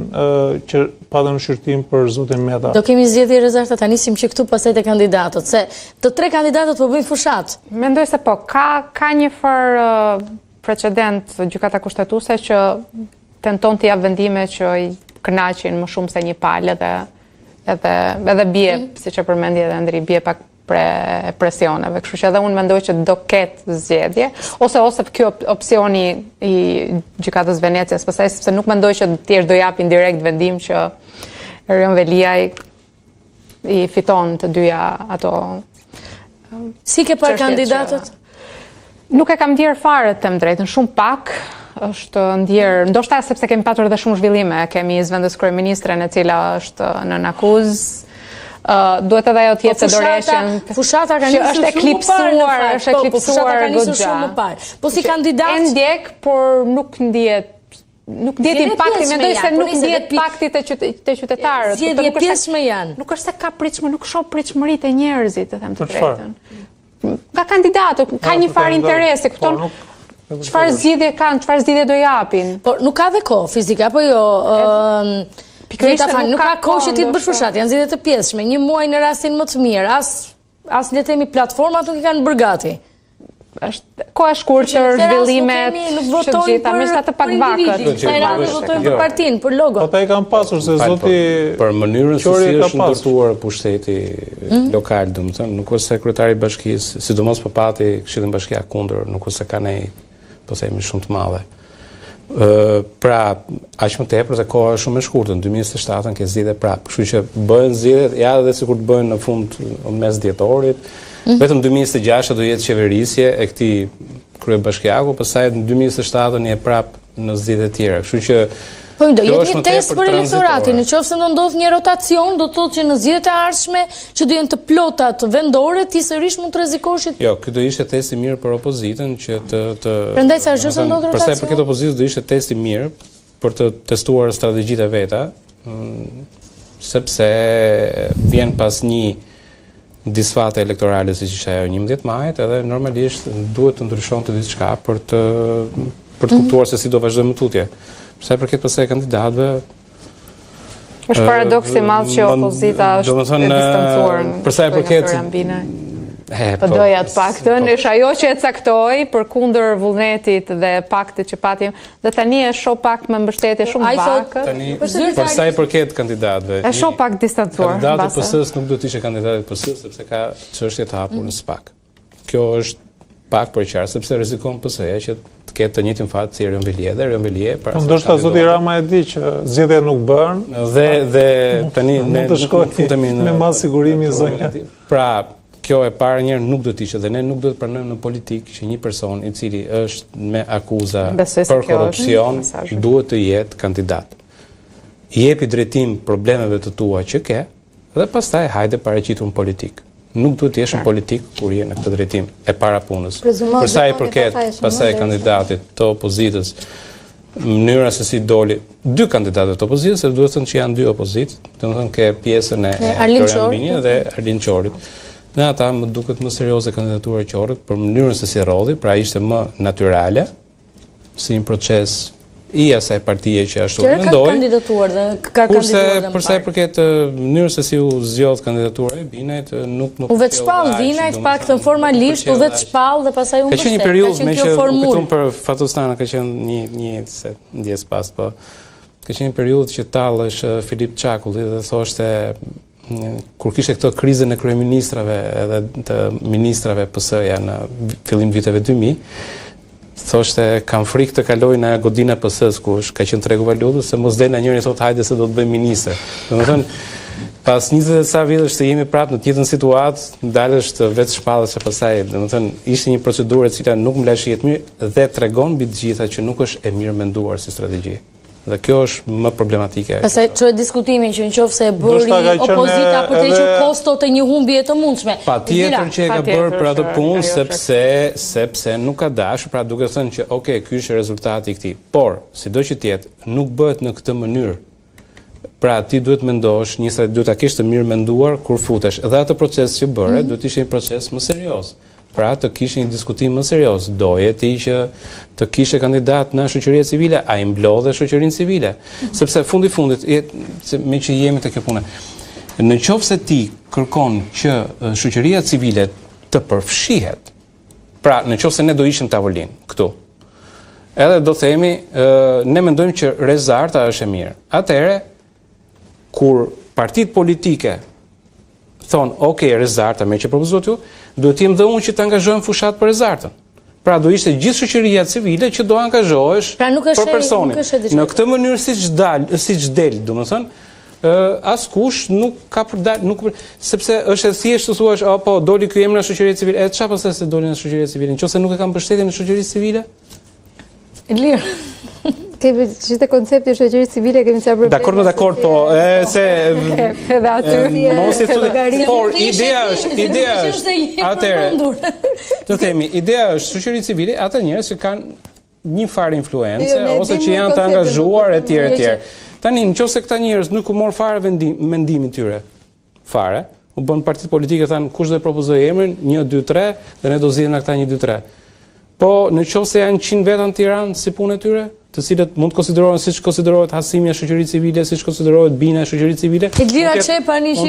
që patën shqyrtim për zotin Meta. Do kemi zgjedhje rezervata, ta nisim që këtu pastaj te kandidatët, se të tre kandidatët po bëjnë fushat. Mendoj se po, ka një farë precedent gjykata kushtetuese që tenton të jap vendime që i kënaqin më shumë se një palë edhe bie, siç e përmendi edhe Andri, bie pak presioneve. Kështu që edhe unë mendoj që do ketë zgjedhje, ose kjo opsioni i gjykatës Venecias, pastaj sepse nuk mendoj që thjesht do japin direkt vendim që Erion Veliaj i fiton të dyja ato. Si ke parë kandidatët? Nuk e kam ndjerë fare, të them drejtën, shumë pak. Është ndjerë, ndoshta sepse kemi patur edhe shumë zhvillime, kemi zëvendës kryeministren e cila është nën akuzë. Duhet edhe ajo tjetë të doreshën. Fushata ka nisur shumë më parë. Po si kandidat e ndjek, por nuk ndjet impakti, mendoj se nuk ndjet impakti te qytetarët. Zgjedhje pjesme janë. Nuk është se ka pritshmë, nuk shoh pritshmëritë e njerëzit, të them të drejtën. Ka kandidatë, ka një farë interesi, kupton? Çfarë zgjidhje kanë, çfarë zgjidhje do japin? Po nuk ka dhe kohë fizike, apo jo? Nuk ka kohë që ti të bësh fushat, janë zgjidhje të pjesshme, një muaj në rastin më të mirë, as le të themi platformat nuk i kanë bërë gati. Koha e shkurtër, zhvillimet, që gjitha, me shta të pak bakët. Votojnë për partinë, për logo. Ata i kanë pasur se zoti për mënyrën se si është ndërtuar pushteti lokal, domethënë, nuk është sekretari i bashkisë, sidomos po pati Këshillin Bashkiak kundër, nuk është se ka ne, po themi, shumë të madhe. Pra, aq më tepër se koha është shumë e shkurtër, në 2027 ke zgjidhje prapë. Kështu që bëhen zgjedhjet, ja edhe sikur të bëhen në fund mes dhjetorit. Vetëm 2026 do jetë qeverisje e këtij kryebashkiaku, pastaj në 2027 je prapë në zgjidhje të tjera. Kështu që po do jetë një test për elektoratin, nëse do ndodh një rotacion, do thotë që në zgjedhjet e ardhshme që do jenë të plota të vendore, ti sërish mund të rrezikosh. Jo, ky do ishte test i mirë për opozitën që të Prandaj sa gjë se ndodh rotacion. Përsa për këtë opozitës do ishte test i mirë për të testuar strategjitë e veta, sepse vjen pas një disfate elektorale siç ishte ajo 11 majit, edhe normalisht duhet të ndryshonte diçka për të kuptuar se si do vazhdojmë tutje. Përsa i përket pastaj kandidatëve, është paradoks i madh që opozita është e distancuar. Përsa i përket Po doja të paktën, është ajo që e caktoi përkundër vullnetit dhe paktit që patim, dhe tani e shoh pak me mbështetje shumë bakë. Përsa i përket kandidatëve, e shoh pak distancuar. Kandidati i PS-s nuk do të ishte kandidati i PS-s sepse ka çështje të hapur në SPAK. Kjo është pak për qartë, sepse rrezikon PS-ja që të ketë të njëjtin fat si Erion Veliaj dhe Erion Veliaj para. Po ndoshta zoti Rama e di që zgjedhjet nuk bëhen dhe tani ne do të shkojmë me mas sigurimi zonja. Pra, kjo e para njerë nuk do të ishte dhe ne nuk do të pranojmë në politikë që një person i cili është me akuza për korrupsion duhet të jetë kandidat. I jepi drejtim problemeve të tua që ke dhe pastaj hajde paraqitur në politikë. Nuk duhet të jesh në politikë kur je në këtë drejtim e para punës. Përsa i përket pastaj kandidatit të opozitës, mënyra se si doli dy kandidatët të opozitës, se duhet të thënë që janë dy opozitë, domethënë ke pjesën e Albinit dhe Arlin Qorit. Dhe ata më duket më serioze kandidatura e Qorit për mënyrën se si rodhi, pra ishte më natyrale, si një proces i asaj partije që ashtu mendoi. Ka kandidatuar dhe ka kandidatuar. Përsa i përket mënyrës se si u zgjodh kandidatura e Binajt, nuk u vetë shpall Binajt paktën formalisht, u vetë shpall dhe pastaj u mbështet. Ka qenë një periudhë me që kupton për Fatostana ka qenë një se ndjes pas, po ka qenë një periudhë që tallësh Filip Çakulli dhe thoshte kur kishte këtë krizën e kryeministrave edhe të ministrave PS-ja në fillim viteve 2000, thoshte kam frikë të kaloj në godina PS-s ku ka qenë tregu valutës se mos del na njëri thot hajde se do të bëjmë ministër. Domethënë pas 20 sa vitesh të jemi prapë në të njëjtën situatë, dalësh të vetë shpallësh e pastaj, domethënë ishte një procedurë e cila nuk më la shihet mirë dhe tregon mbi të gjitha që nuk është e mirë menduar si strategji. Dhe kjo është më problematike. Pastaj çoj diskutimin që nëse e bëri opozita për të hequr kostot e një humbje të mundshme. Patjetër që e ka bërë për atë punë sepse nuk ka dashur, pra duke thënë që okay, ky është rezultati i këtij. Por, sido që të jetë, nuk bëhet në këtë mënyrë. Pra ti duhet mendosh, duhet ta kesh të mirë menduar kur futesh. Dhe atë proces që bëre, duhet të ishte një proces më serioz. Pra të kishe një diskutim më serioz, doje ti që të kishe kandidat në shoqëria civile, a i mblodhe shoqërinë civile. Sepse fundit, me që jemi të kjo punë, në qoftë se ti kërkon që shoqëria civile të përfshihet, pra në qoftë se ne do ishim tavolinë këtu, edhe do themi, ne mendojmë që Rezarta është e mirë. Atëherë, kur partitë politike thonë, okay, Rezarta, me që propozot ju, duhet jem dhe unë që të angazhojmë fushat për Rezartën. Pra do ishte gjithë shoqëria civile që do angazhohesh për personin. Në këtë mënyrë siç del, domethënë, askush nuk ka për dalë, sepse është e thjeshtë të thuash, po doli ky emër në shoqërinë civile, çfarë pastaj se doli në shoqërinë civile, nëse nuk e kanë mbështetjen në shoqërinë civile? Lirë. Kemi gjithë koncepti shoqërisë civile kemi sa problem. Dakor, po, se edhe aty mos e thotë. Por ideja është, atëherë, të themi, ideja është shoqëria civile, ata njerëz që kanë një farë influencë ose që janë të angazhuar etj. Tani, nëse këta njerëz nuk u mor fare mendimin tyre, fare, u bën partitë politike thanë kush do të propozojë emrin 1 2 3 dhe ne do zgjidhim nga këta 1 2 3. Po, nëse janë 100 veta në Tiranë si punë e tyre, të cilët mund të konsiderohen siç konsiderohet Hasimi e shoqërisë civile, siç konsiderohet Bina e shoqërisë civile. Elvira Çepani mund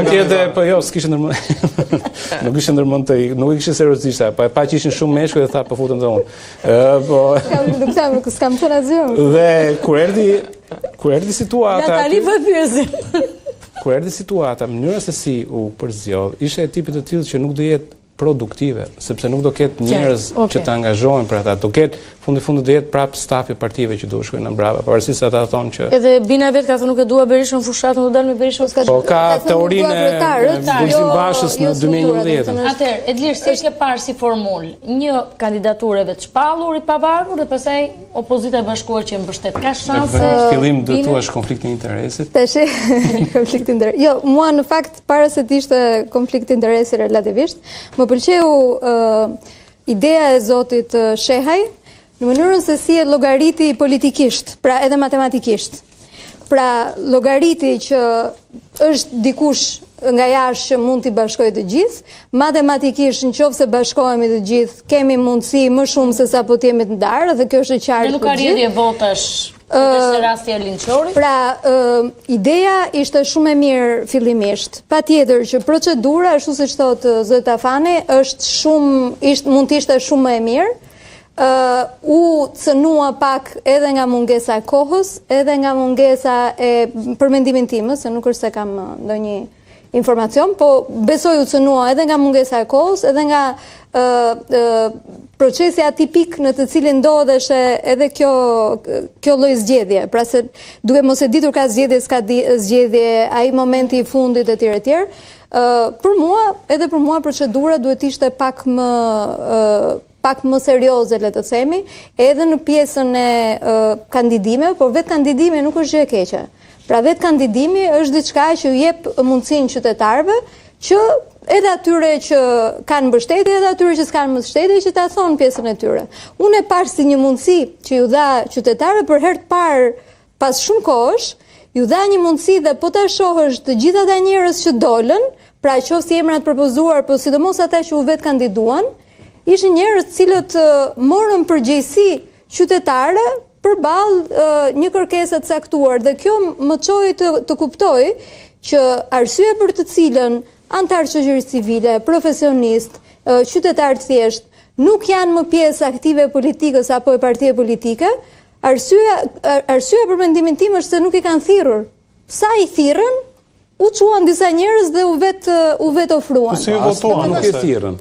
të jetë, po jo, s'kishte ndërmend. Nuk kishte ndërmend nuk i kishte seriozisht, po e pa që ishin shumë meshkuj dhe tha po futem dhe unë. Po s'kam thënë asgjë. Dhe kur erdhi situata. Ja tani po pyesi. Kur erdhi situata, mënyra se si u përzgjodh, ishte e tipit të tillë që nuk do jetë produktive, sepse nuk do ketë njerëz që të angazhohen për ata, do ketë fundi do jetë prap stafi partive që do shkojnë në mbrapa, pavarësisht se ata thonë që edhe Bina vet ka thënë nuk e dua Berishën fushatën, do dal me Berishën. Po ka teorinë e Gulzim Bashës në 2011. Atëherë, Edlir, si ke parë si formulë, një kandidaturë vetë shpallur i pavarur dhe pastaj opozita e bashkuar që mbështet. Ka shanse? Në fillim do thuash konflikti i interesit. Tash konflikti i interesit. Jo, mua në fakt para se të ishte konflikti i interesit relativisht, më pëlqeu ideja e zotit Shehaj në mënyrën se si e llogariti politikisht, pra edhe matematikisht. Pra llogariti që është dikush nga jashtë që mund t'i bashkojë të gjithë, matematikisht nëse bashkohemi të gjithë, kemi mundësi më shumë se sa po të jemi të ndarë, dhe kjo është e qartë. Nuk ka rrjedhje votash. Në rasti e Linçorit? Pra, ideja ishte shumë e mirë fillimisht. Patjetër që procedura, ashtu siç thotë zoti Tafani, mund të ishte shumë më e mirë. U cënua pak edhe nga mungesa e kohës, edhe nga mungesa e përmendimin tim, se nuk është se kam ndonjë informacion, po besoj u cënua edhe nga mungesa e kohës, edhe nga procesi atipik në të cilin ndodheshe edhe kjo lloj zgjedhje. Pra se duke mos e ditur ka zgjedhje, s'ka zgjedhje, ai momenti i fundit etj. Etj. Për mua procedura duhet ishte pak më serioze, le të themi, edhe në pjesën e kandidime, por vetë kandidimi nuk është gjë e keqe. Pra vetë kandidimi është diçka që jep mundësinë qytetarëve që edhe atyre që kanë mbështetje, edhe atyre që s'kanë mbështetje, që ta thonë pjesën e tyre. Unë e parë si një mundësi që ju dha qytetarëve për herë të parë pas shumë kohësh, ju dha një mundësi dhe po ta shohësh të gjithë ata njerëz që dolën, pra qoftë emrat propozuar, po sidomos ata që u vetë kandiduan, ishin njerëz cilët morën përgjegjësi qytetare përballë një kërkese të caktuar, dhe kjo më çoi të kuptoj që arsyeja për të cilën antarë shoqërisë civile, profesionistë, qytetarë thjesht, nuk janë më pjesë aktive e politikës apo e partije politike, arsyeja për mendimin tim është se nuk i kanë thirrur. Sa i thirrën, u çuan disa njerëz dhe u vet ofruan. Si u votuan, nuk e thirrën.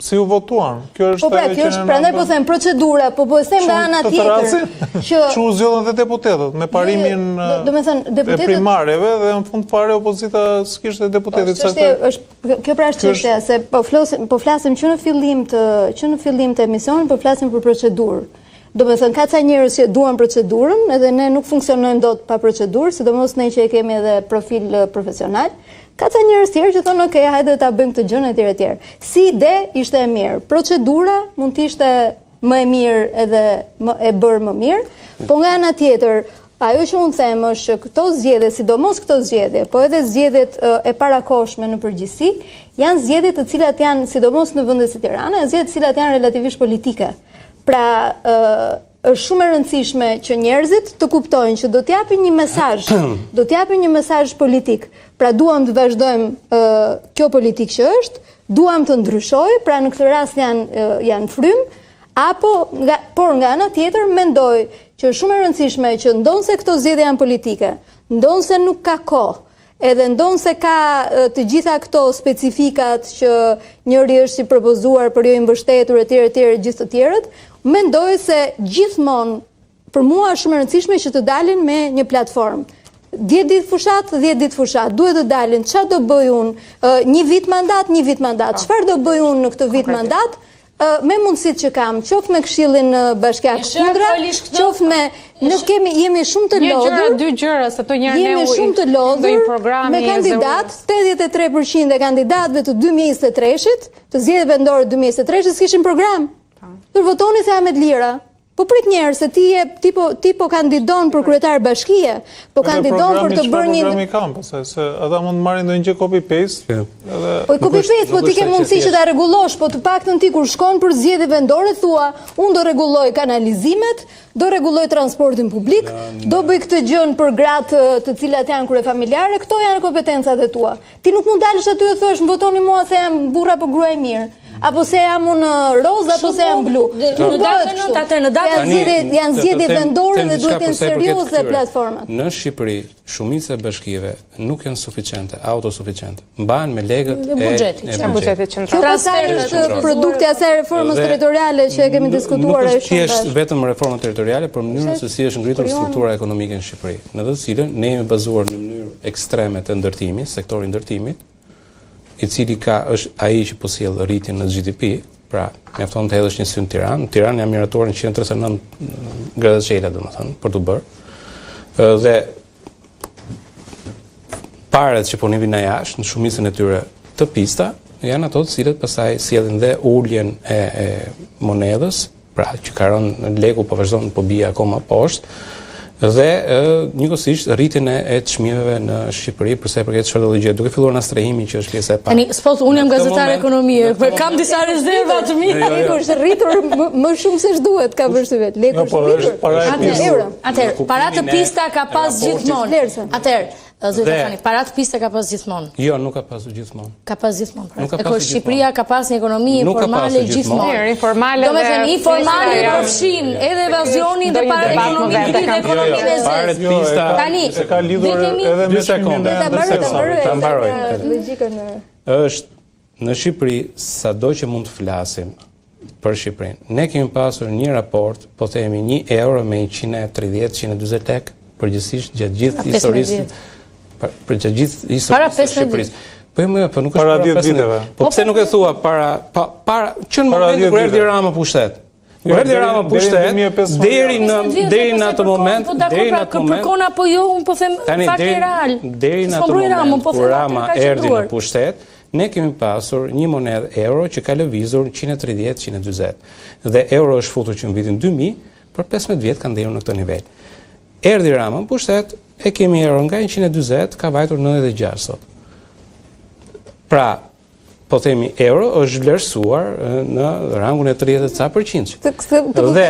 Si u votuan? Kjo është ajo që kjo është, prandaj po them procedura, po e them nga ana tjetër. Që u zgjodhen dhe deputetët me parimin e primareve dhe në fund fare opozita s'kishte deputetit saktë. Kjo pra është çështja, se po flasim që në fillim të emisionit, po flasim për procedurë. Do me thënë, ka ca njerëz që duan procedurën, edhe ne nuk funksionojmë dot pa procedurë, sidomos ne që e kemi edhe profil profesional. Ka ca njerëz tjerë që thonë, ok, hajde ta bëjmë këtë gjën etj etj. Si ide ishte e mirë. Procedura mund të ishte më e mirë edhe e bërë më mirë, po nga ana tjetër, ajo që unë them është që këto zgjedhje, sidomos këto zgjedhje, po edhe zgjedhjet e parakohshme në përgjithësi, janë zgjedhje të cilat janë, sidomos në vendet si Tirana, zgjedhje të cilat janë relativisht politike. Pra, është shumë e rëndësishme që njerëzit të kuptojnë që do t'japin një mesazh, do t'japin një mesazh politik. Pra duam të vazhdojmë kjo politikë që është, duam të ndryshojë, pra në këtë rast janë frym, por nga ana tjetër mendoj që është shumë e rëndësishme që ndonse këto zgjedhje janë politike, ndonse nuk ka kohë, edhe ndonse ka të gjitha këto specifikat që njëri është si propozuar për jo i mbështetur etj gjithë të tjerët, mendoj se gjithmonë për mua është shumë e rëndësishme që të dalin me një platformë. 10 ditë fushat, 10 ditë fushat. Duhet të dalin çfarë do bëj unë, një vit mandat. Çfarë do bëj unë në këtë vit mandat? Me mundësitë që kam, qoftë me Këshillin Bashkiak Kundra, qoftë me jemi shumë të lodhur. Dy gjëra, se to njëherë jemi shumë të lodhur me kandidat, 83% e kandidatëve të 2023-shit, të zgjedhjeve vendore 2023-shit s'kishin program. Për votoni se Ahmed Lira. Po prit njerë, se ti po kandidon për kryetar bashkie, po kandidon për të bërë një... Programi kam, se ata mund të marrin ndonjë gjë copy-paste. Po copy-paste, po ti ke mundësi që ta rregullosh, po të paktën ti kur shkon për zgjedhje vendore thua, unë do rregulloj kanalizimet, do rregulloj transportin publik, do bëj këtë gjën për gratë të cilat janë kryefamiljare, këto janë kompetencat e tua. Ti nuk mund dalësh aty dhe thuash, më votoni mua se jam burra apo gruaj mirë. Apo se jam unë roz, apo se jam blu. Janë zgjedhje vendore dhe duhet të jenë serioze platformat. Në Shqipëri, shumica e bashkive nuk janë suficiente, autosuficiente. Mbahen me legët e buxhetit qendror. Kjo pasazh është produkti i asaj reformës territoriale që e kemi diskutuar Nuk është thjesht vetëm reforma territoriale, por mënyrën se si është ngritur struktura ekonomike në Shqipëri, në të cilën ne jemi bazuar në mënyrë ekstreme të ndërtimit, sektori ndërtimit, i cili është ai që po sjell rritjen në GDP, pra mjafton të hedhësh një sy në Tiranë. Tirana janë miratuar në 139 gradë Celsius, domethënë, për të bërë. Dhe parat që po nivin në jashtë, në shumicën e tyre të pista, janë ato të cilët pastaj sjellin dhe uljen e monedhës, pra që ka rënë leku po vazhdon po bie akoma poshtë. Dhe njëkohësisht rritjen e çmimeve në Shqipëri për sa i përket çfarëdo gjë, duke filluar nga strehimi që është pjesa e parë. Tani, unë jam gazetar ekonomie, kam disa rezerva të mia. Leku është rritur më shumë se ç'duhet, ka vështirësi. Leku është rritur. Atëherë, para të pista ka pas gjithmonë. Atëherë, para të pista ka pas gjithmonë. Jo, nuk ka pasur gjithmonë. Ka pas gjithmonë. Shqipëria ka pas një ekonomi informale gjithmonë. Informale. Domethënë, informale përfshin edhe evazionin dhe para ekonominë dhe ekonominë e zezë. Tani, se ka lidhur edhe me sekonda. Ta mbaroj. Është në Shqipëri, sado që mund të flasim për Shqipërinë, ne kemi pasur një raport, po themi 1 euro me 130-140 lek, përgjithsisht gjatë gjithë historisë. Për gjatë gjithë historisë së Shqipërisë. Po nuk është para 10 viteve. Po pse nuk e thua para që në momentin kur erdhi Rama pushtet? Kur erdhi Rama pushtet, deri në atë moment, kërkon apo jo, unë po them fakti real. Deri në atë moment kur Rama erdhi në pushtet, ne kemi pasur një monedhë euro që ka lëvizur 130-140. Dhe euro është futur që në vitin 2000, për 15 vjet ka nderur në këtë nivel. Erdhi Rama në pushtet, e kemi euro nga 140, ka vajtur 96 sot. Pra, po themi euro është vlerësuar në rangun e 30%. Dhe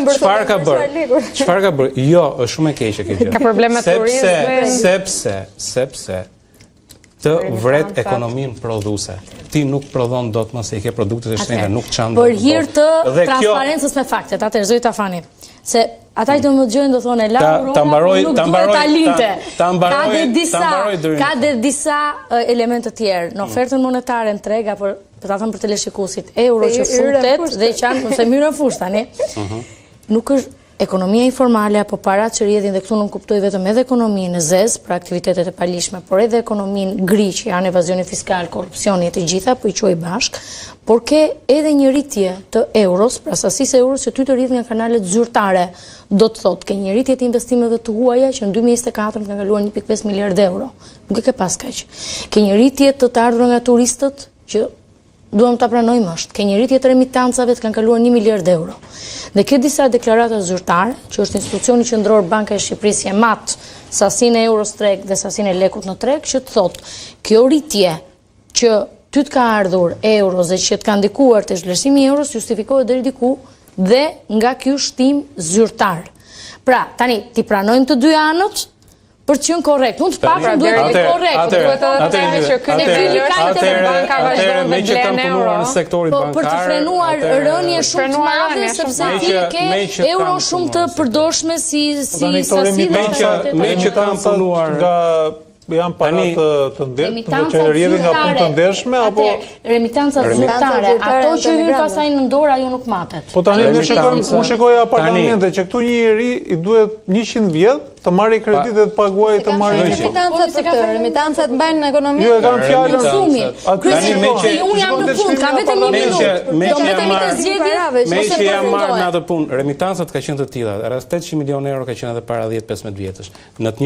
çfarë ka bërë? Çfarë ka bërë? Jo, është shumë e keqe kjo gjë. Ka probleme turizmi. Sepse të vret ekonominë prodhuese. Ti nuk prodhon dot më se i ke produktet e shtrenjta, nuk çan. Për hir të transparencës me faktet, atëherë zoti Tafani, se ata që do më dëgjojnë do thonë nuk duhet ta linte. Ka dhe disa elemente të tjerë. Në ofertën monetare në treg apo për ta thënë për teleshikuesit, euro që futet dhe që janë se myrën fush tani. Nuk është ekonomia informale apo parat që rrjedhin, dhe këtu nuk kuptoj vetëm edhe ekonominë e zezë për aktivitetet e palishme, por edhe ekonominë gri që janë evazioni fiskal, korrupsioni e të gjitha, po i quaj bashk, por ke edhe një rritje të euros, pra sasisë e euros që ty të rridh nga kanalet zyrtare, do të thotë ke një rritje të investimeve të huaja që në 2024 ka kaluar 1.5 miliard euro. Nuk e ke pas kaq. Ke një rritje të ardhur nga turistët që duam ta pranojmë është. Ke një rritje të remitancave të kanë kaluar 1 miliard euro. Dhe ke disa deklarata zyrtare, që është institucioni qendror Banka e Shqipërisë e mat sasinë e euros treg dhe sasinë e lekut në treg, që të thotë kjo rritje që ty të ka ardhur euros dhe që të ka ndikuar të zhvlerësimi i euros justifikohet deri diku dhe nga ky shtim zyrtar. Pra, tani ti pranojmë të dy anët për të qenë korrekt. Unë të paktën duhet të jetë korrekt. Duhet edhe të themi që ky nivel banka vazhdon të blen euro në sektorin bankar. Për të frenuar rënje shumë të madhe, sepse ti ke euro shumë të përdorshme si sasi me që kanë punuar nga janë parat të ndeshme, që rrjedhin nga punë të ndeshme, apo remitanca zyrtare, ato që hyn pasaj në dorë ajo nuk matet. Po tani unë shikoja parlamente që këtu një njeri i duhet 100 vjet të marrë kredi dhe të paguaj të marrë remitancat mbajnë në ekonomi. Jo, e kanë fjalën konsumin. Unë jam në punë, ka vetëm 1 minutë. Me që jam marrë në atë punë, remitancat ka qenë të tilla, rreth 800 milionë euro ka qenë edhe para 10-15 vjetësh, në të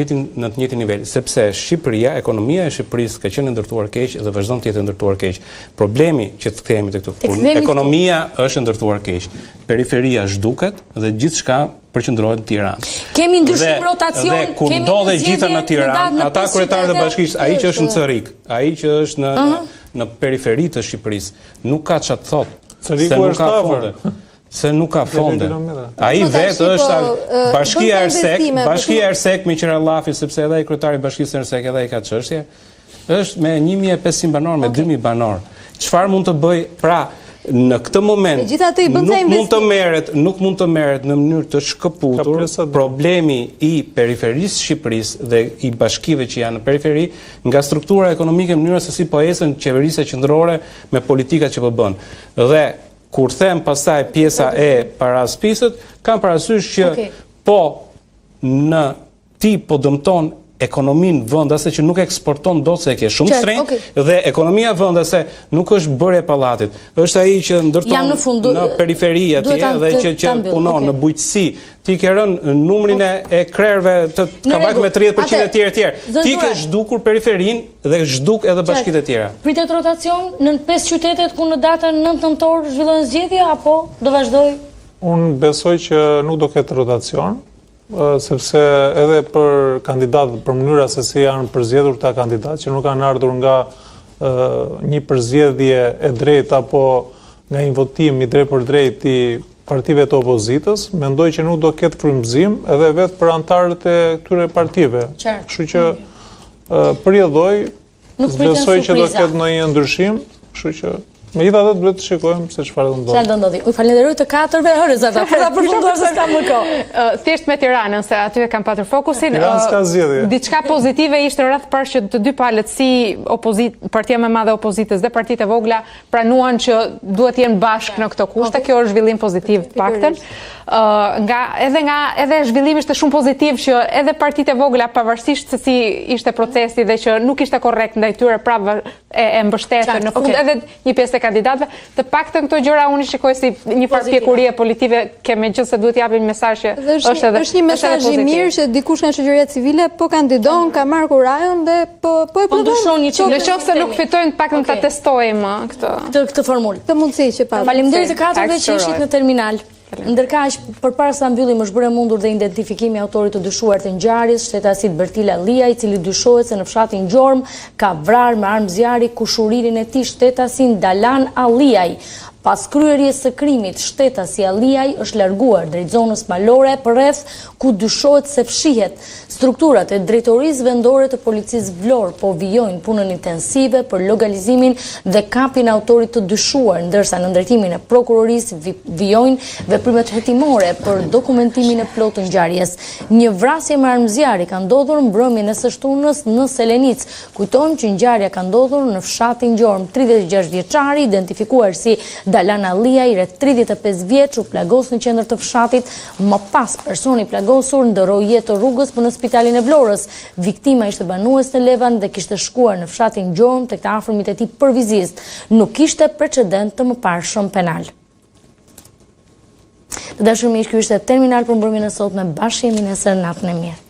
njëjtin nivel, sepse Shqipëria, ekonomia e Shqipërisë ka qenë ndërtuar keq dhe vazhdon të jetë ndërtuar keq. Problemi që të kthehemi te këtu punë, ekonomia është ndërtuar keq, periferia zhduket dhe gjithçka përqendrohet në Tiranë. Kemi ndryshim rotacion, dhe kur ndodhe gjitha në Tiranë, ata kryetarët e bashkisë, ai që është në Cerrik, ai që është në periferi të Shqipërisë, nuk ka ç'a të thotë. Cerriku është afër. Se nuk ka fonde. Ai vetë është Bashkia e Ersek me Qirallafi, sepse edhe ai kryetari i Bashkisë së Ersek edhe ai ka çështje, është me 1500 banor, me 2000 banor. Çfarë mund të bëj? Pra, në këtë moment nuk mund të merret në mënyrë të shkëputur problemi i periferisë Shqipërisë dhe i bashkive që janë në periferi nga struktura ekonomike në mënyrë se si po ecën qeverisja qendrore me politikat që po bën. Dhe kur them pastaj pjesa e paraspisët, kam parasysh që po në ti po dëmton ekonominë vendase që nuk eksporton dot se e ke shumë shtrenjtë dhe ekonomia vendase nuk është bërë e pallatit. Është ai që ndërton në periferi atje dhe që punon në bujqësi. Ti ke rënë numrin e krerëve të kabak me 30% e tjerë. Ti ke zhdukur periferinë dhe zhduk edhe bashkitë e tjera. Pritet rotacion në 5 qytetet ku në datën 9 nëntor zhvillohen zgjedhje apo do vazhdoj? Unë besoj që nuk do ketë rotacion. Sepse edhe për kandidatët, për mënyra se si janë përzgjedhur ta kandidatë që nuk kanë ardhur nga një përzgjedhje e drejtë apo nga një votim i drejt për drejt i partive të opozitës, mendoj që nuk do ketë frymëzim edhe vetë për antarët e këtyre partive. Kështu që përjedhoj, besoj që do ketë ndonjë ndryshim, kështu që megjithatë duhet të shikojmë se çfarë do ndodhi. Çfarë do ndodhi? Ju falenderoj të katërve, Zata, për ta përfunduar se s'kam më kohë. Thjesht me Tiranën, se aty e kam patur fokusin. Tiranë s'ka zgjedhje. Diçka pozitive ishte rreth parë që të dy palët si partia më e madhe e opozitës dhe partitë e vogla pranuan që duhet të jenë bashkë në këto kushte. Kjo është zhvillim pozitiv të paktën. Edhe zhvillimi ishte shumë pozitiv që edhe partitë e vogla pavarësisht se si ishte procesi dhe që nuk ishte korrekt ndaj tyre, prapë e mbështetën në fund edhe një pjesë e kandidatëve, të paktën këto gjëra unë shikoj si një farë pjekurie politive, megjithëse duhet japim një mesazh që është një mesazh i mirë që dikush nga shoqëria civile po kandidon, ka marrë kurajon dhe po e plotëson. Nëse nuk fitojnë, të paktën ta testojmë këtë formulë. Këtë mundësi që pa. Faleminderit të katërve që ishit në terminal. Ndërkaq, përpara se ta mbyllim, është bërë mundur dhe identifikimi i autorit të dyshuar të ngjarjes, shtetasit Bertila Lia, i cili dyshohet se në fshatin Gjorm ka vrarë me armë zjarri kushuririn e tij shtetasin Dalan Alliaj. Pas kryerjes së krimit, shtetasi Alliaj është larguar drejt zonës malore përreth ku dyshohet se fshihet. Strukturat e drejtorisë vendore të policisë Vlorë po vijojnë punën intensive për lokalizimin dhe kapjen e autorit të dyshuar, ndërsa në ndërtimin e prokurorisë vijojnë veprimet hetimore për dokumentimin e plotë të ngjarjes. Një vrasje me armë zjarri ka ndodhur mbrëmjen e së shtunës në Selenic. Kujtojmë që ngjarja ka ndodhur në fshatin Gjorm. 36 vjeçari identifikuar si Dalan Alliaj, rreth 35 vjeç, u plagos në qendër të fshatit. Më pas, personi plagosur ndërroi jetë të rrugës për në spitalin e Vlorës. Viktima ishte banues në Levan dhe kishte shkuar në fshatin Gjorm tek të afërmit e tij për vizitë. Nuk kishte precedent të mëparshëm penal. Të dashur miq, ky ishte terminal për mbrëmjen e sotme. Bashkë jemi nesër, natën e mirë.